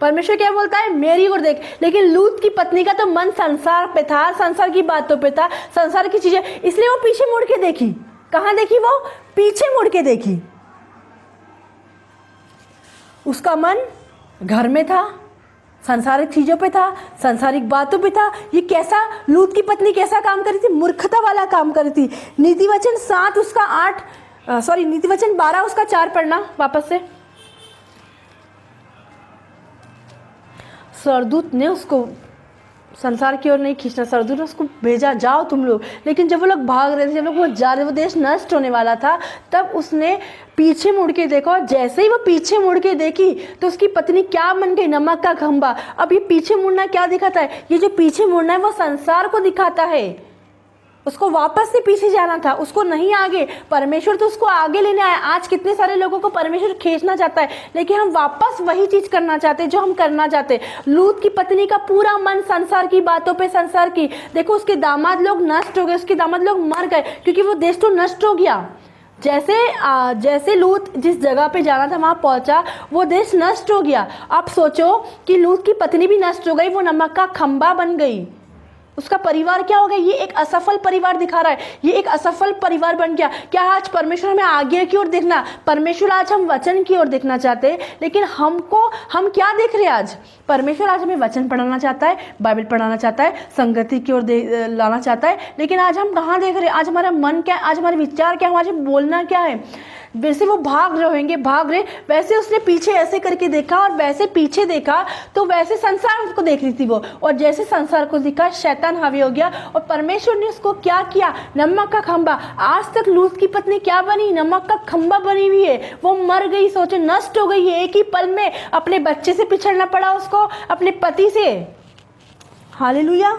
परमेश्वर क्या बोलता है? मेरी ओर देख। लेकिन लूत की पत्नी का तो मन संसार पे था, संसार की बातों पे था, संसार की चीजें, इसलिए वो पीछे मुड़ के देखी। कहाँ देखी? वो पीछे मुड़ के देखी। उसका मन घर में था, संसारिक चीजों पे था, संसारिक बातों पे था। ये कैसा, लूत की पत्नी कैसा काम करी थी? मूर्खता वाला काम करी थी। नीतिवचन 7 उसका 8 नीतिवचन 12 उसका 4 पढ़ना वापस से। स्वर्गदूत ने उसको संसार की ओर नहीं खींचना, सरदूत ने उसको भेजा, जाओ तुम लोग। लेकिन जब वो लोग भाग रहे थे, जब लोग वो जा रहे, वो देश नष्ट होने वाला था, तब उसने पीछे मुड़ के देखा, और जैसे ही वो पीछे मुड़ के देखी तो उसकी पत्नी क्या बन गई, नमक का खंबा। अब ये पीछे मुड़ना क्या दिखाता है? ये जो पीछे मुड़ना है वो संसार को दिखाता है। उसको वापस से पीछे जाना था, उसको नहीं आगे। परमेश्वर तो उसको आगे लेने आया। आज कितने सारे लोगों को परमेश्वर खींचना चाहता है, लेकिन हम वापस वही चीज करना चाहते हैं जो हम करना चाहते हैं। लूत की पत्नी का पूरा मन संसार की बातों पे, संसार की। देखो उसके दामाद लोग नष्ट हो गए, उसके दामाद लोग मर गए, क्योंकि वो देश तो नष्ट हो गया। जैसे लूत जिस जगह पे जाना था वहां पहुंचा, वो देश नष्ट हो गया। आप सोचो कि लूत की पत्नी भी नष्ट हो गई, वो नमक का खंबा बन गई। उसका परिवार क्या हो गया? ये एक असफल परिवार दिखा रहा है, ये एक असफल परिवार बन गया। क्या आज परमेश्वर हमें आगे की ओर देखना? परमेश्वर आज हम वचन की ओर देखना चाहते हैं, लेकिन हम क्या देख रहे हैं आज? परमेश्वर आज हमें वचन पढ़ाना चाहता है, बाइबल पढ़ाना चाहता है, संगति की ओर लाना चाहता है, लेकिन आज हम कहाँ देख रहे हैं? आज हमारा मन क्या है? आज हमारे विचार क्या है? आज बोलना क्या है? वैसे वो भाग रहे, वैसे उसने पीछे ऐसे करके देखा, और वैसे पीछे देखा तो वैसे संसार को देख रही थी वो, और जैसे संसार को दिखा शैतान हावी हो गया, और परमेश्वर ने उसको क्या किया? नमक का खंबा। आज तक लूत की पत्नी क्या बनी? नमक का खंबा बनी हुई है। वो मर गई, सोचो, नष्ट हो गई है। एक ही पल में अपने बच्चे से पिछड़ना पड़ा उसको, अपने पति से। हालेलुया।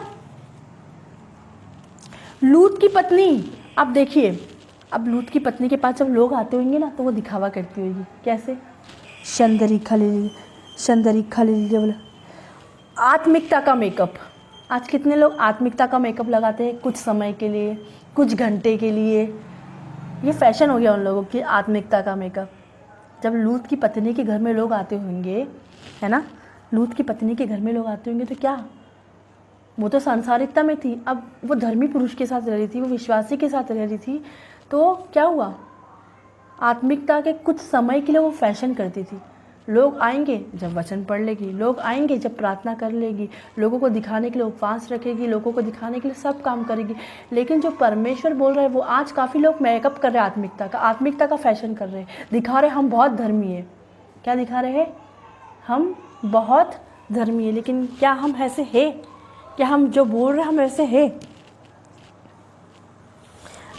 लूत की पत्नी, अब देखिए, अब लूत की पत्नी के पास जब लोग आते होंगे ना, तो वो दिखावा करती होगी। कैसे? शंदरी खलीली बोला, आत्मिकता का मेकअप। आज कितने लोग आत्मिकता का मेकअप लगाते हैं? कुछ समय के लिए, कुछ घंटे के लिए। ये फैशन हो गया उन लोगों की, आत्मिकता का मेकअप। जब लूत की पत्नी के घर में लोग आते होंगे, है ना, लूत की पत्नी के घर में लोग आते होंगे, तो क्या वो तो सांसारिकता में थी। अब वो धर्मी पुरुष के साथ रह रही थी, वो विश्वासी के साथ रह रही थी, तो क्या हुआ? आत्मिकता के कुछ समय के लिए वो फैशन करती थी। लोग आएंगे जब वचन पढ़ लेगी, लोग आएंगे जब प्रार्थना कर लेगी, लोगों को दिखाने के लिए उपवास रखेगी, लोगों को दिखाने के लिए सब काम करेगी। लेकिन जो परमेश्वर बोल रहा है, वो आज काफ़ी लोग मेकअप कर रहे हैं, आत्मिकता का फैशन कर रहे हैं, दिखा रहे हम बहुत धर्मी है। क्या दिखा रहे हैं? हम बहुत धर्मी है, लेकिन क्या हम ऐसे है? क्या हम जो बोल रहे हैं हम ऐसे है?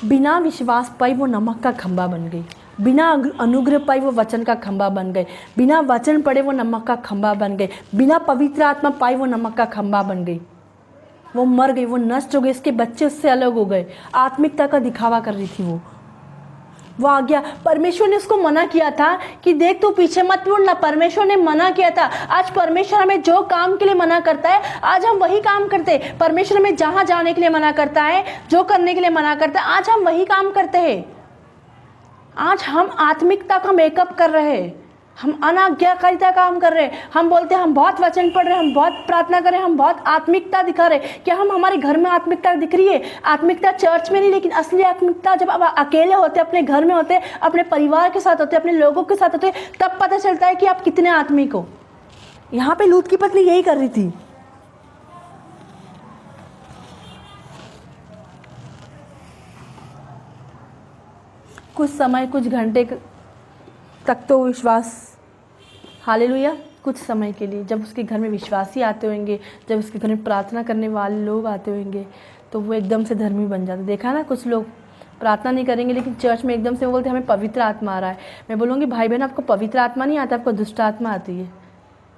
बिना विश्वास पाई वो नमक का खंबा बन गई, बिना अनुग्रह पाई वो वचन का खंबा बन गए, बिना वचन पढ़े वो नमक का खंबा बन गए, बिना पवित्र आत्मा पाई वो नमक का खंबा बन गई। वो मर गई, वो नष्ट हो गई, इसके बच्चे उससे अलग हो गए। आत्मिकता का दिखावा कर रही थी वो आ गया। परमेश्वर ने उसको मना किया था कि देख तू पीछे मत मुड़ना। परमेश्वर ने मना किया था। आज परमेश्वर हमें जो काम के लिए मना करता है, आज हम वही काम करते हैं। परमेश्वर हमें जहां जाने के लिए मना करता है, जो करने के लिए मना करता है, आज हम वही काम करते हैं। आज हम आत्मिकता का मेकअप कर रहे हैं, हम अनाज्ञाकारिता काम कर रहे हैं। हम बोलते हैं हम बहुत वचन पढ़ रहे हैं, हम बहुत प्रार्थना कर रहे हैं, हम बहुत आत्मिकता दिखा रहे हैं। क्या हम हमारे घर में आत्मिकता दिख रही है? आत्मिकता चर्च में नहीं, लेकिन असली आत्मिकता जब आप अकेले होते, अपने घर में होते, अपने परिवार के साथ होते, अपने लोगों के साथ होते, तब पता चलता है कि आप कितने आत्मिक हो। यहाँ पे लूत की पत्नी यही कर रही थी। कुछ समय, कुछ घंटे तक तो विश्वास, हालेलुया, कुछ समय के लिए। जब उसके घर में विश्वासी आते होंगे, जब उसके घर में प्रार्थना करने वाले लोग आते होंगे, तो वो एकदम से धर्मी बन जाते। देखा ना, कुछ लोग प्रार्थना नहीं करेंगे, लेकिन चर्च में एकदम से वो बोलते हमें पवित्र आत्मा आ रहा है। मैं बोलूँगी भाई बहन, आपको पवित्र आत्मा नहीं आता, आपको दुष्ट आत्मा आती है।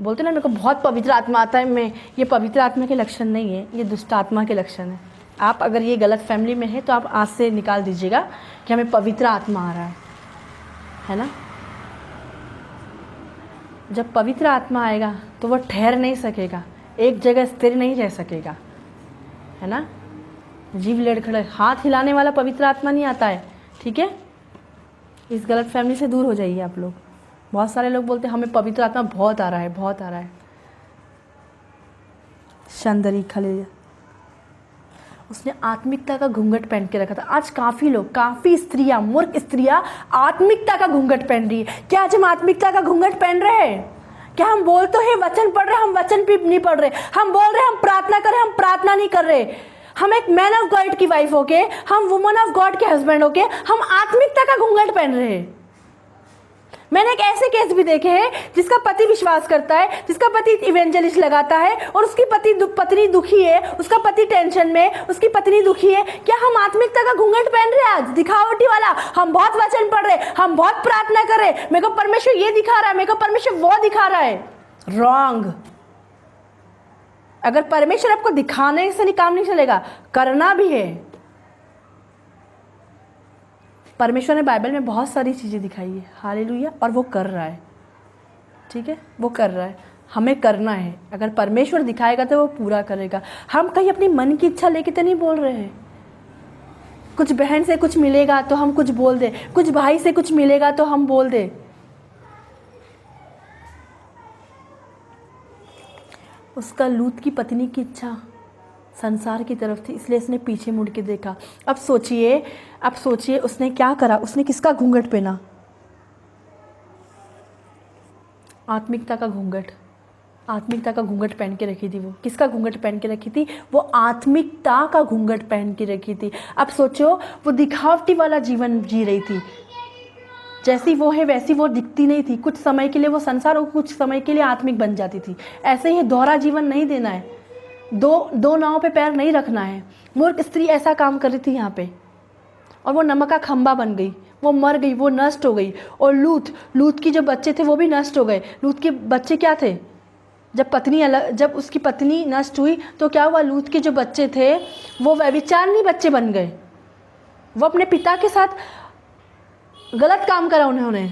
बोलते ना मेरे को बहुत पवित्र आत्मा आता है, ये पवित्र आत्मा के लक्षण नहीं है, ये दुष्ट आत्मा के लक्षण है। आप अगर ये गलत फैमिली में है तो आप आज से निकाल दीजिएगा कि हमें पवित्र आत्मा आ रहा है ना। जब पवित्र आत्मा आएगा तो वो ठहर नहीं सकेगा, एक जगह स्थिर नहीं रह सकेगा, है ना। जीव लड़खड़े हाथ हिलाने वाला पवित्र आत्मा नहीं आता है, ठीक है। इस गलत फैमिली से दूर हो जाइए आप लोग। बहुत सारे लोग बोलते हैं हमें पवित्र आत्मा बहुत आ रहा है, बहुत आ रहा है। शंदरी खले, उसने आत्मिकता का घूंघट पहन के रखा था। आज काफ़ी लोग, काफ़ी स्त्रियां, मूर्ख स्त्रियां आत्मिकता का घूंघट पहन रही है। क्या आज हम आत्मिकता का घूंघट पहन रहे हैं? क्या हम बोल तो है वचन पढ़ रहे, हम वचन भी नहीं पढ़ रहे। हम बोल रहे हम प्रार्थना कर रहे, हम प्रार्थना नहीं कर रहे। हम एक मैन ऑफ गॉड की वाइफ होके, हम वुमन ऑफ गॉड के हस्बैंड होके, हम आत्मिकता का घूंघट पहन रहे हैं। मैंने एक ऐसे केस भी देखे हैं जिसका पति विश्वास करता है, जिसका पति इवेंजलिस्ट लगाता है और उसकी पत्नी दुखी है, उसका पति टेंशन में, उसकी पत्नी दुखी है। क्या हम आत्मिकता का घूंघट पहन रहे हैं आज, दिखावटी वाला? हम बहुत वचन पढ़ रहे, हम बहुत प्रार्थना कर रहे, मेरे को परमेश्वर ये दिखा रहा है, मेरे को परमेश्वर वो दिखा रहा है। रॉन्ग। अगर परमेश्वर आपको दिखाने से काम नहीं चलेगा, करना भी है। परमेश्वर ने बाइबल में बहुत सारी चीज़ें दिखाई है, हालेलुया, और वो कर रहा है। ठीक है, वो कर रहा है, हमें करना है। अगर परमेश्वर दिखाएगा तो वो पूरा करेगा। हम कहीं अपनी मन की इच्छा लेके तो नहीं बोल रहे हैं। कुछ बहन से कुछ मिलेगा तो हम कुछ बोल दे, कुछ भाई से कुछ मिलेगा तो हम बोल दे। उसका लूत की पत्नी की इच्छा संसार की तरफ थी, इसलिए उसने पीछे मुड़ के देखा। अब सोचिए उसने क्या करा, उसने किसका घूंघट पहना? आत्मिकता का घूंघट। आत्मिकता का घूंघट पहन के रखी थी वो। किसका घूंघट पहन के रखी थी? वो आत्मिकता का घूंघट पहन के रखी थी। अब सोचो, वो दिखावटी वाला जीवन जी रही थी। जैसी वो है वैसी वो दिखती नहीं थी। कुछ समय के लिए वो संसार और कुछ समय के लिए आत्मिक बन जाती थी। ऐसे ही दोहरा जीवन नहीं देना है, दो नाव पे पैर नहीं रखना है। मूर्ख स्त्री ऐसा काम कर रही थी यहाँ पे, और वो नमक का खंबा बन गई, वो मर गई, वो नष्ट हो गई। और लूत की जो बच्चे थे वो भी नष्ट हो गए। लूत के बच्चे क्या थे? जब उसकी पत्नी नष्ट हुई तो क्या हुआ? लूत के जो बच्चे थे वो व्यभिचारिणी बच्चे बन गए। वो अपने पिता के साथ गलत काम करा उन्होंने,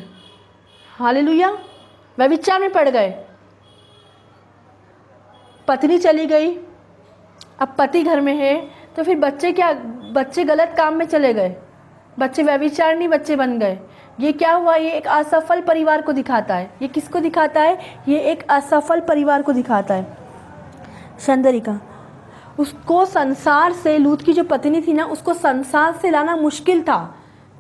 हालेलुया, व्यभिचार में पड़ गए। पत्नी चली गई, अब पति घर में है, तो फिर बच्चे गलत काम में चले गए, बच्चे व्यभिचारिणी बच्चे बन गए। ये क्या हुआ? ये एक असफल परिवार को दिखाता है। ये किसको दिखाता है? ये एक असफल परिवार को दिखाता है। चंद्रिका, उसको संसार से, लूत की जो पत्नी थी ना, उसको संसार से लाना मुश्किल था।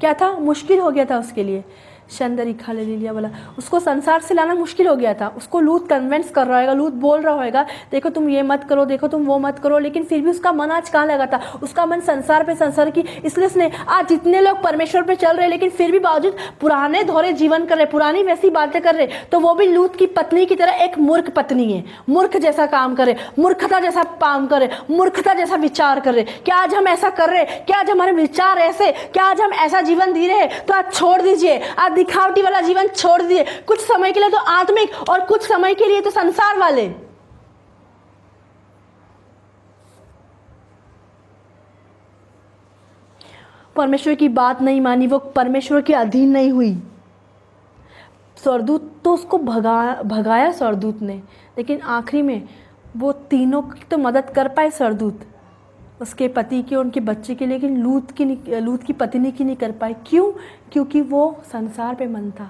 क्या था? मुश्किल हो गया था उसके लिए। चंद्रिका ले लिया बोला, उसको संसार से लाना मुश्किल हो गया था। उसको लूत कन्वेंस कर रहा होगा, लूत बोल रहा होगा, देखो तुम ये मत करो, देखो तुम वो मत करो, लेकिन फिर भी उसका मन आज कहाँ लगा था? उसका मन संसार पे, संसार की। इसलिए उसने, आज जितने लोग परमेश्वर पे चल रहे लेकिन फिर भी बावजूद पुराने धोरे जीवन कर रहे, पुरानी वैसी बातें कर रहे, तो वो भी लूत की पत्नी की तरह एक मूर्ख पत्नी है। मूर्ख जैसा काम करे, मूर्खता जैसा काम करे, मूर्खता जैसा विचार कर रहे। क्या आज हम ऐसा कर रहे? क्या आज हमारे विचार ऐसे? क्या आज हम ऐसा जीवन जी रहे? तो आज छोड़ दीजिए, आज दिखावटी वाला जीवन छोड़ दिए। कुछ समय के लिए तो आत्मिक और कुछ समय के लिए तो संसार वाले। परमेश्वर की बात नहीं मानी, वो परमेश्वर के अधीन नहीं हुई। स्वर्गदूत तो उसको भगाया स्वर्गदूत ने, लेकिन आखिरी में वो तीनों की तो मदद कर पाए स्वर्गदूत, उसके पति की, उनके बच्चे की, लेकिन लूत की पत्नी की नहीं कर पाए। क्यों? क्योंकि वो संसार पे मन था।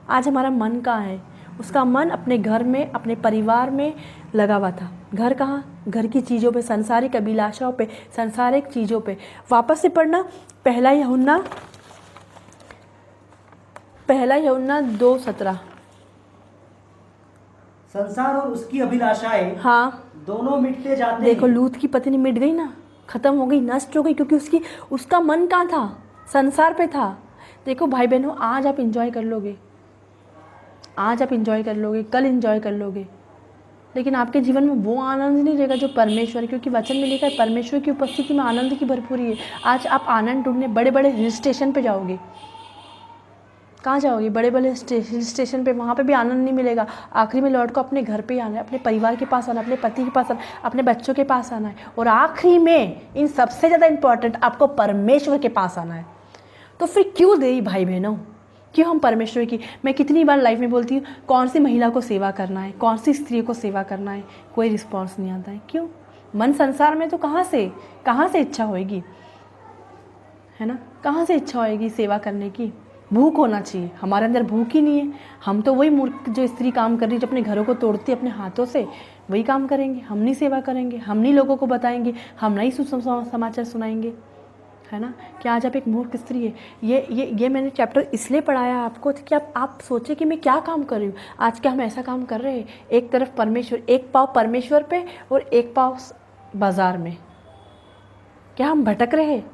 आज हमारा मन कहाँ है? उसका मन अपने घर में, अपने परिवार में लगा हुआ था। घर कहाँ? घर की चीज़ों पे, संसारिक अभिलाषाओं पे, संसारिक चीज़ों पे। वापस से पढ़ना पहला यूहन्ना 2:17। संसार और उसकी अभिलाषाएं, हाँ, दोनों मिटते जाते हैं। देखो लूत की पत्नी मिट गई ना, खत्म हो गई, नष्ट हो गई, क्योंकि उसका मन कहाँ था? संसार पे था। देखो भाई बहनों, आज आप इंजॉय कर लोगे, आज आप इंजॉय कर लोगे, कल इंजॉय कर लोगे, लेकिन आपके जीवन में वो आनंद नहीं रहेगा जो परमेश्वर, क्योंकि वचन में लिखा है परमेश्वर की उपस्थिति में आनंद की भरपूरी है। आज आप आनंद ढूंढने बड़े बड़े हिल स्टेशन पे जाओगे। कहाँ जाओगे? बड़े बड़े हिल स्टेशन पे, वहाँ पे भी आनंद नहीं मिलेगा। आखिरी में लौट को अपने घर पे ही आना है, अपने परिवार के पास आना है, अपने पति के पास आना है, अपने बच्चों के पास आना है, और आखिरी में इन सबसे ज़्यादा इम्पोर्टेंट आपको परमेश्वर के पास आना है। तो फिर क्यों देरी भाई बहनों, क्यों हम परमेश्वर की, मैं कितनी बार लाइफ में बोलती हूँ, कौन सी महिला को सेवा करना है, कौन सी स्त्री को सेवा करना है, कोई रिस्पॉन्स नहीं आता है। क्यों? मन संसार में, तो कहाँ से इच्छा होएगी, है ना? कहाँ से इच्छा होएगी सेवा करने की? भूख होना चाहिए, हमारे अंदर भूख ही नहीं है। हम तो वही मूर्ख जो स्त्री काम कर रही है, जो अपने घरों को तोड़ती है अपने हाथों से, वही काम करेंगे। हम नहीं सेवा करेंगे, हम नहीं लोगों को बताएंगे, हम नहीं समाचार सुनाएंगे, है ना? कि आज आप एक मूर्ख स्त्री है। ये मैंने चैप्टर इसलिए पढ़ाया आपको कि आप सोचे कि मैं क्या काम कर रही हूँ। आज क्या हम ऐसा काम कर रहे हैं? एक तरफ परमेश्वर, एक पाँव परमेश्वर पे और एक पाँव बाजार में। क्या हम भटक रहे हैं?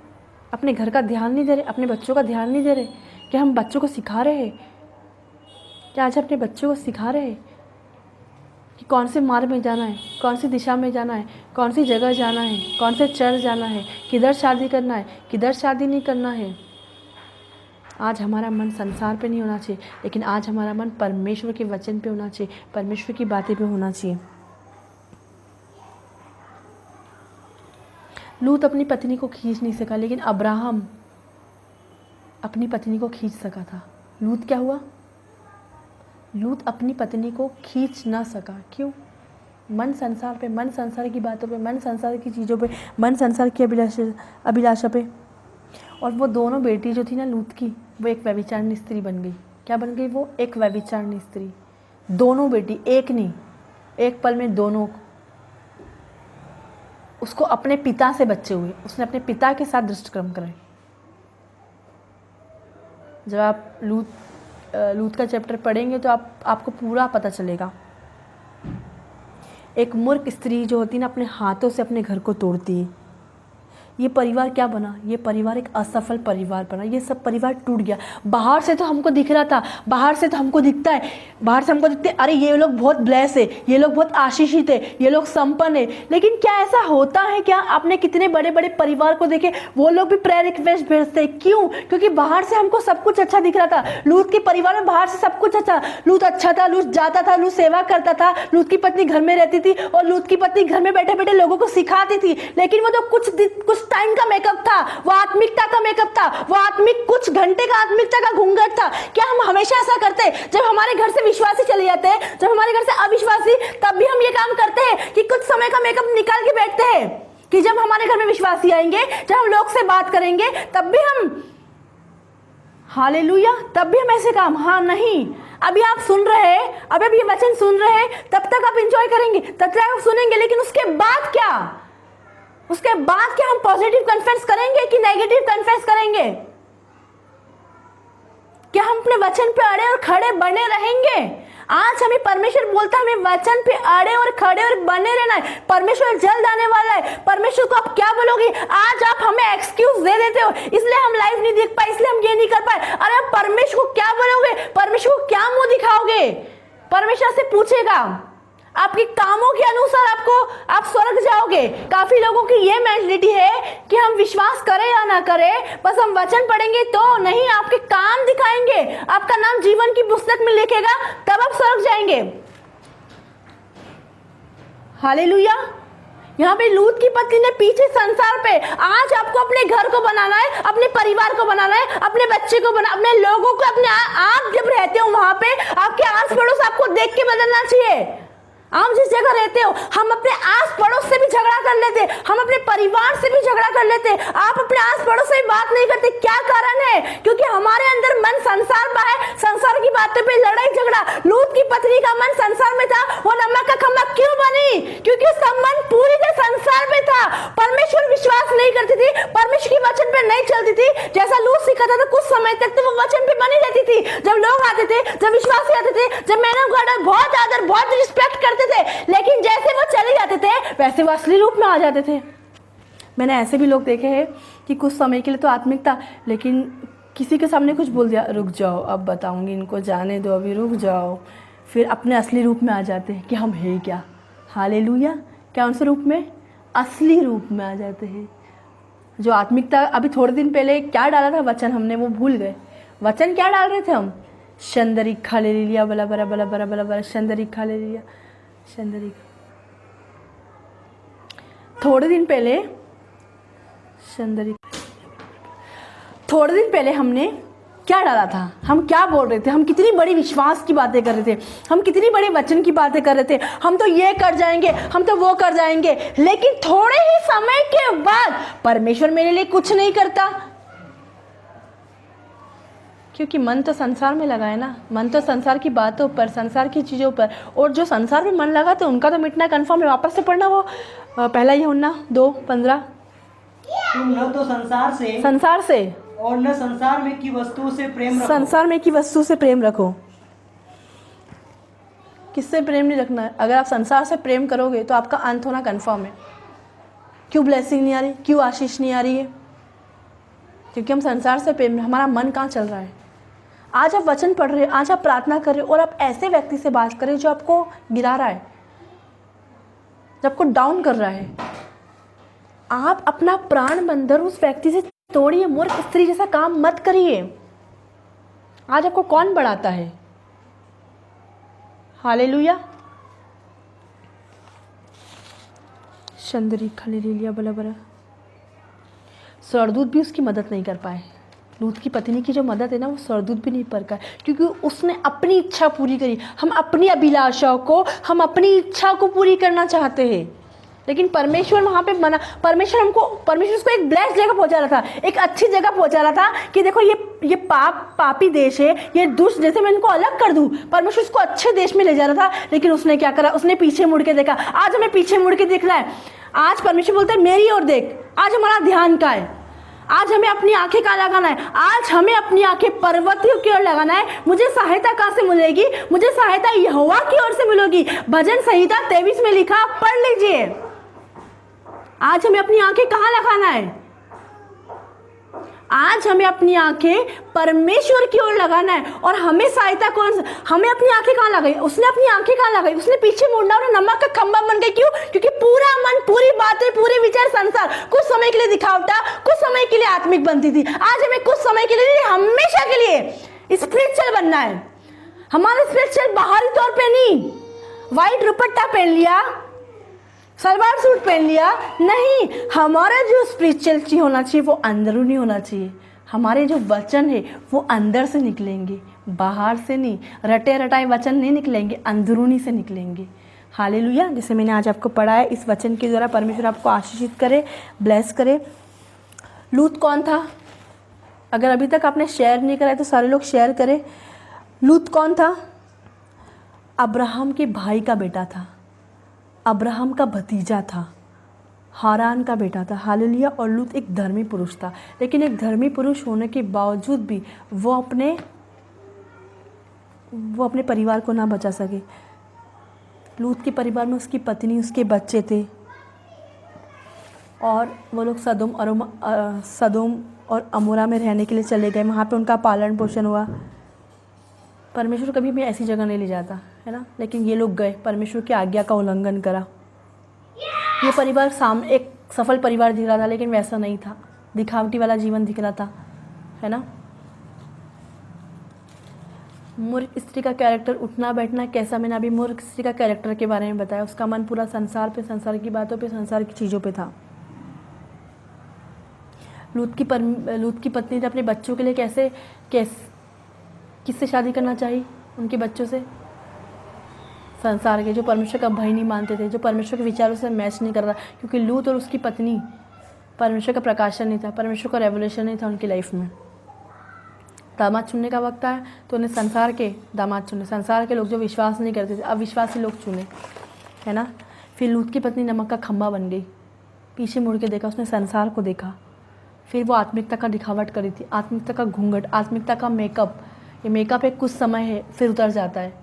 अपने घर का ध्यान नहीं दे रहे, अपने बच्चों का ध्यान नहीं दे रहे? क्या हम बच्चों को सिखा रहे हैं क्या आज अपने बच्चों को सिखा रहे हैं कि कौन से मार्ग में जाना है, कौन सी दिशा में जाना है, कौन सी जगह जाना है, कौन से चर्च जाना है, किधर शादी करना है, किधर शादी नहीं करना है। आज हमारा मन संसार पे नहीं होना चाहिए, लेकिन आज हमारा मन परमेश्वर के वचन पे होना चाहिए, परमेश्वर की बातें पे होना चाहिए। लूत अपनी पत्नी को खींच नहीं सका, लेकिन अब्राहम अपनी पत्नी को खींच सका था। लूत क्या हुआ? लूत अपनी पत्नी को खींच ना सका। क्यों? मन संसार पे, मन संसार की बातों पे, मन संसार की चीज़ों पे, मन संसार की अभिलाषा पे। और वो दोनों बेटी जो थी ना लूत की, वो एक व्यभिचारिणी स्त्री बन गई। क्या बन गई वो? एक व्यभिचारिणी स्त्री। दोनों बेटी, एक नहीं, एक पल में दोनों। उसको अपने पिता से बच्चे हुए, उसने अपने पिता के साथ दुष्कर्म करे। जब आप लूत का चैप्टर पढ़ेंगे तो आपको पूरा पता चलेगा। एक मूर्ख स्त्री जो होती है ना, अपने हाथों से अपने घर को तोड़ती है। ये परिवार क्या बना? ये परिवार एक असफल परिवार बना। ये सब परिवार टूट गया। बाहर से तो हमको दिख रहा था, बाहर से तो हमको दिखता है, बाहर से हमको दिखते अरे ये लोग बहुत ब्लेस है, ये लोग बहुत आशीषित है, ये लोग संपन्न है। लेकिन क्या ऐसा होता है क्या? आपने कितने बड़े बड़े परिवार को देखे, वो लोग भी प्रेयर रिक्वेस्ट भेजते हैं। क्यों? क्योंकि बाहर से हमको सब कुछ अच्छा दिख रहा था। लूत के परिवार में बाहर से सब कुछ अच्छा, लूत अच्छा था, लूत जाता था, लूत सेवा करता था, लूत की पत्नी घर में रहती थी और लूत की पत्नी घर में बैठे बैठे लोगों को सिखाती थी। लेकिन वो तो कुछ टाइम का मेकअप था, वो आत्मिकता का मेकअप था, वो आत्मिक कुछ घंटे का आत्मिकता का घूंघट था। क्या हम हमेशा ऐसा करते हैं? जब हमारे घर से विश्वासी चले जाते हैं, जब हमारे घर से अविश्वासी, तब भी हम ये काम करते हैं कि कुछ समय का मेकअप निकाल के बैठते हैं कि जब हमारे घर में विश्वासी आएंगे, जब हम लोग से बात करेंगे, तब भी हम हालेलुया, तब भी हम ऐसे काम। हाँ नहीं, अभी आप सुन रहे हैं, अभी आप ये वचन सुन रहे हैं, तब तक आप एंजॉय करेंगे, तब तक आप सुनेंगे, लेकिन उसके बाद क्या? उसके बाद क्या हम पॉजिटिव कन्फेस करेंगे कि नेगेटिव कन्फेस करेंगे? क्या हम अपने वचन पे अड़े और खड़े बने रहेंगे? आज हमें परमेश्वर बोलता है हमें वचन पे अड़े और खड़े और बने रहना है। परमेश्वर जल्द आने वाला है। परमेश्वर को आप क्या बोलोगे? आज आप हमें एक्सक्यूज दे देते हो, इसलिए हम लाइव नहीं देख पाए, इसलिए हम ये नहीं कर पाए। अरे आप परमेश्वर को क्या बोलोगे? परमेश्वर को क्या मुंह दिखाओगे? परमेश्वर से पूछेगा आपके कामों के अनुसार आप स्वर्ग जाओगे। काफी लोगों की ये मेंटालिटी है कि हम विश्वास करें या ना करें, बस हम वचन पढ़ेंगे तो नहीं, आपके काम दिखाएंगे, आपका नाम जीवन की पुस्तक में लिखेगा, तब आप स्वर्ग जाएंगे। हालेलुया। यहाँ पे लूत की पत्नी ने पीछे संसार पे, आज आपको अपने घर को बनाना है, अपने परिवार को बनाना है, अपने बच्चे को अपने लोगों को, अपने आप जब रहते हो वहां पे आपके आस पड़ोस आपको देख के बदलना चाहिए। आप जिस जगह रहते हो, हम अपने आस पड़ोस से भी झगड़ा कर लेते, हम अपने परिवार से भी झगड़ा कर लेते, आप अपने आस पड़ोस से बात नहीं करते। क्या कारण है? क्योंकि हमारे अंदर मन संसार में है, संसार की बातों पे लड़ाई झगड़ा। लूत की पत्नी का मन संसार में था, वो नमक का खंभा क्यों बनी? क्योंकि उसका मन पूरी तरह संसार में था। परमेश्वर विश्वास नहीं करती थी, परमेश्वर के वचन पे नहीं चलती थी। जैसा लूत सिखाता था कुछ समय तक तो वो वचन पे बनी रहती थी। जब लोग आते थे, जब विश्वासी आते थे, जब मैंने बहुत आदर, बहुत रिस्पेक्ट करते थे, लेकिन जैसे वो चले जाते थे वैसे वो असली रूप में आ जाते थे। मैंने ऐसे भी लोग देखे हैं कि कुछ समय के लिए तो आत्मिक था, लेकिन किसी के सामने कुछ बोल दिया, रुक जाओ अब बताऊंगी, इनको जाने दो, अभी रुक जाओ, फिर अपने असली रूप में आ जाते हैं कि हम हैं क्या। हालेलुया। क्या उनसे रूप में? असली रूप में आ जाते हैं। जो आत्मिकता अभी थोड़े दिन पहले क्या डाला था वचन, हमने वो भूल गए। वचन क्या डाल रहे थे हम? शंदरिक खा ले लिया, बला बला बला बला बला बला, शंदरिक खा ले लिया, शंदरिक। थोड़े दिन पहले हमने क्या डाला था? हम क्या बोल रहे थे? हम कितनी बड़ी विश्वास की बातें कर रहे थे, हम कितनी बड़ी वचन की बातें कर रहे थे, हम तो ये कर जाएंगे, हम तो वो कर जाएंगे, लेकिन थोड़े ही समय के बाद परमेश्वर मेरे लिए कुछ नहीं करता। क्योंकि मन तो संसार में लगा है ना, मन तो संसार की बातों पर, संसार की चीज़ों पर, और जो संसार में मन लगा तो उनका तो मिटना कन्फर्म है। वापस से पढ़ना वो पहला यूहन्ना 2:15। तुम न तो संसार से और न संसार में की वस्तुओं से प्रेम रखो। संसार में की वस्तु से प्रेम रखो। किससे प्रेम नहीं रखना है? अगर आप संसार से प्रेम करोगे तो आपका अंत होना कन्फर्म है। क्यों ब्लेसिंग नहीं आ रही? क्यों आशीष नहीं आ रही है? क्योंकि हम संसार से प्रेम, हमारा मन कहाँ चल रहा है? आज आप वचन पढ़ रहे हैं, आज आप प्रार्थना कर रहे हो और आप ऐसे व्यक्ति से बात करें जो आपको गिरा रहा है, जो आपको डाउन कर रहा है, आप अपना प्राण बंधन उस व्यक्ति से तोड़िए। मूर्ख स्त्री जैसा काम मत करिए। आज आपको कौन बढ़ाता है? हालेलुया। चंदरी खाली लिया बला बला। सरदूत भी उसकी मदद नहीं कर पाए। लूत की पत्नी की जो मदद है ना, वो सरदूत भी नहीं कर पाए, क्योंकि उसने अपनी इच्छा पूरी करी। हम अपनी अभिलाषाओं को, हम अपनी इच्छा को पूरी करना चाहते हैं, लेकिन परमेश्वर वहाँ पे मना। परमेश्वर उसको एक ब्लेस्ड जगह पहुँचा रहा था, एक अच्छी जगह पहुँचा रहा था कि देखो ये पापी देश है, ये दुष्ट देश है, मैं इनको अलग कर दूँ। परमेश्वर उसको अच्छे देश में ले जा रहा था, लेकिन उसने क्या करा? उसने पीछे मुड़ के देखा। आज हमें पीछे मुड़ के देखना है। आज परमेश्वर बोलते हैं मेरी ओर देख। आज हमारा ध्यान का है, आज हमें अपनी आंखें कहाँ लगाना है? आज हमें अपनी आंखें पर्वतियों की ओर लगाना है। मुझे सहायता कहाँ से मिलेगी? मुझे सहायता यहोवा की ओर से मिलेगी। भजन संहिता 23 में लिखा, पढ़ लीजिए। आज हमें अपनी आंखें कहाँ लगाना है? आज हमें अपनी आंखें परमेश्वर की ओर लगाना है। और हमें सहायता कौन? हमें अपनी आंखें कहाँ लगाई? उसने अपनी आंखें कहाँ लगाई? उसने पीछे मुड़ना और नमक का खंबा बन गई। क्यों? क्योंकि पूरा मन, पूरी बातें, पूरे विचार, संसार कुछ समय के लिए दिखावटा, कुछ समय के लिए आत्मिक बनती थी। आज हमें कुछ समय के लिए, हमेशा के लिए स्पिरिचुअल बनना है। हमारा स्पिरिचुअल बाहरी तौर पर नहीं, व्हाइट दुपट्टा पहन लिया, सलवार सूट पहन लिया, नहीं। हमारा जो स्पिरिचुअल चीज होना चाहिए वो अंदरूनी होना चाहिए। हमारे जो वचन है वो अंदर से निकलेंगे, बाहर से नहीं। रटे रटाए वचन नहीं निकलेंगे, अंदरूनी से निकलेंगे। हालेलुया। जैसे मैंने आज आपको पढ़ा है, इस वचन के द्वारा परमेश्वर आपको आशीषित करे, ब्लेस करे। लूत कौन था? अगर अभी तक आपने शेयर नहीं करा है तो सारे लोग शेयर करें। लूत कौन था? अब्राहम के भाई का बेटा था, अब्राहम का भतीजा था, हारान का बेटा था। हालेलुया। और लूत एक धर्मी पुरुष था, लेकिन एक धर्मी पुरुष होने के बावजूद भी वो अपने परिवार को ना बचा सके। लूत के परिवार में उसकी पत्नी, उसके बच्चे थे, और वो लोग सदोम और अमोरा में रहने के लिए चले गए। वहाँ पे उनका पालन पोषण हुआ। परमेश्वर कभी भी ऐसी जगह नहीं ले जाता है ना, लेकिन ये लोग गए, परमेश्वर की आज्ञा का उल्लंघन करा। ये परिवार सामने एक सफल परिवार दिख रहा था, लेकिन वैसा नहीं था, दिखावटी वाला जीवन दिख रहा था, है ना। मूर्ख स्त्री का कैरेक्टर, उठना बैठना कैसा। मैंने अभी मूर्ख स्त्री का कैरेक्टर के बारे में बताया। उसका मन पूरा संसार पे, संसार की बातों पे, संसार की चीज़ों पे था। लूत की पत्नी ने अपने बच्चों के लिए किससे शादी करना चाहिए? उनके बच्चों से, संसार के, जो परमेश्वर का भय नहीं मानते थे, जो परमेश्वर के विचारों से मैच नहीं कर रहा। क्योंकि लूत और उसकी पत्नी, परमेश्वर का प्रकाशन नहीं था, परमेश्वर का रेवोल्यूशन नहीं था उनकी लाइफ में। दामाद चुनने का वक्त आया तो उन्हें संसार के दामाद चुने, संसार के लोग जो विश्वास नहीं करते थे, अविश्वासी लोग चुने, है ना। फिर लूत की पत्नी नमक का खंबा बन गई। पीछे मुड़ के देखा, उसने संसार को देखा। फिर वो आत्मिकता का दिखावट करी थी, आत्मिकता का घूंघट, आत्मिकता का मेकअप। ये मेकअप एक कुछ समय है, फिर उतर जाता है।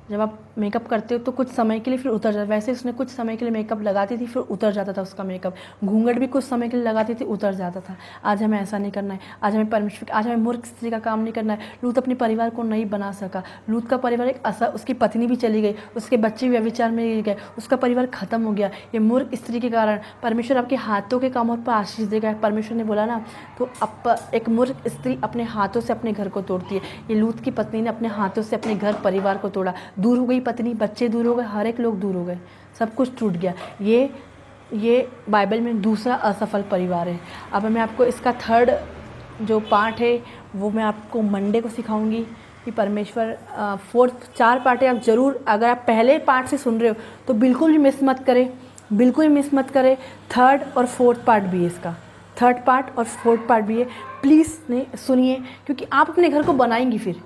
जब आप मेकअप करते हो तो कुछ समय के लिए फिर उतर जाता है। वैसे उसने कुछ समय के लिए मेकअप लगाती थी, फिर उतर जाता था उसका मेकअप। घूंघट भी कुछ समय के लिए लगाती थी, उतर जाता था। आज हमें ऐसा नहीं करना है। आज हमें मूर्ख स्त्री का काम नहीं करना है। लूत अपने परिवार को नहीं बना सका। लूत का परिवार उसकी पत्नी भी चली गई, उसके बच्चे भी व्यभिचार में गिर गए, उसका परिवार खत्म हो गया। ये मूर्ख स्त्री के कारण परमेश्वर आपके हाथों के कामों पर आशीष देगा। परमेश्वर ने बोला ना, तो एक मूर्ख स्त्री अपने हाथों से अपने घर को तोड़ती है। ये लूत की पत्नी ने अपने हाथों से अपने घर परिवार को तोड़ा। दूर हो गई पत्नी, बच्चे दूर हो गए, हर एक लोग दूर हो गए, सब कुछ टूट गया। ये बाइबल में दूसरा असफल परिवार है। अब मैं आपको इसका थर्ड जो पार्ट है वो मैं आपको मंडे को सिखाऊंगी कि परमेश्वर 4 पार्ट है। आप ज़रूर, अगर आप पहले पार्ट से सुन रहे हो तो बिल्कुल भी मिस मत करें, बिल्कुल भी मिस मत करें। 3rd और 4th पार्ट भी है इसका, 3rd पार्ट और 4th पार्ट भी है। प्लीज़ नहीं सुनिए, क्योंकि आप अपने घर को बनाएंगी, फिर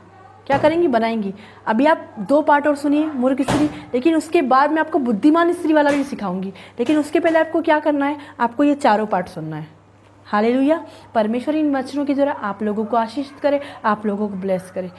क्या करेंगी? बनाएंगी। अभी आप 2 पार्ट और सुनिए मूर्ख स्त्री, लेकिन उसके बाद मैं आपको बुद्धिमान स्त्री वाला भी सिखाऊंगी। लेकिन उसके पहले आपको क्या करना है? आपको ये 4 पार्ट सुनना है। हालेलुया। परमेश्वर इन वचनों के द्वारा आप लोगों को आशीषित करे, आप लोगों को ब्लेस करे।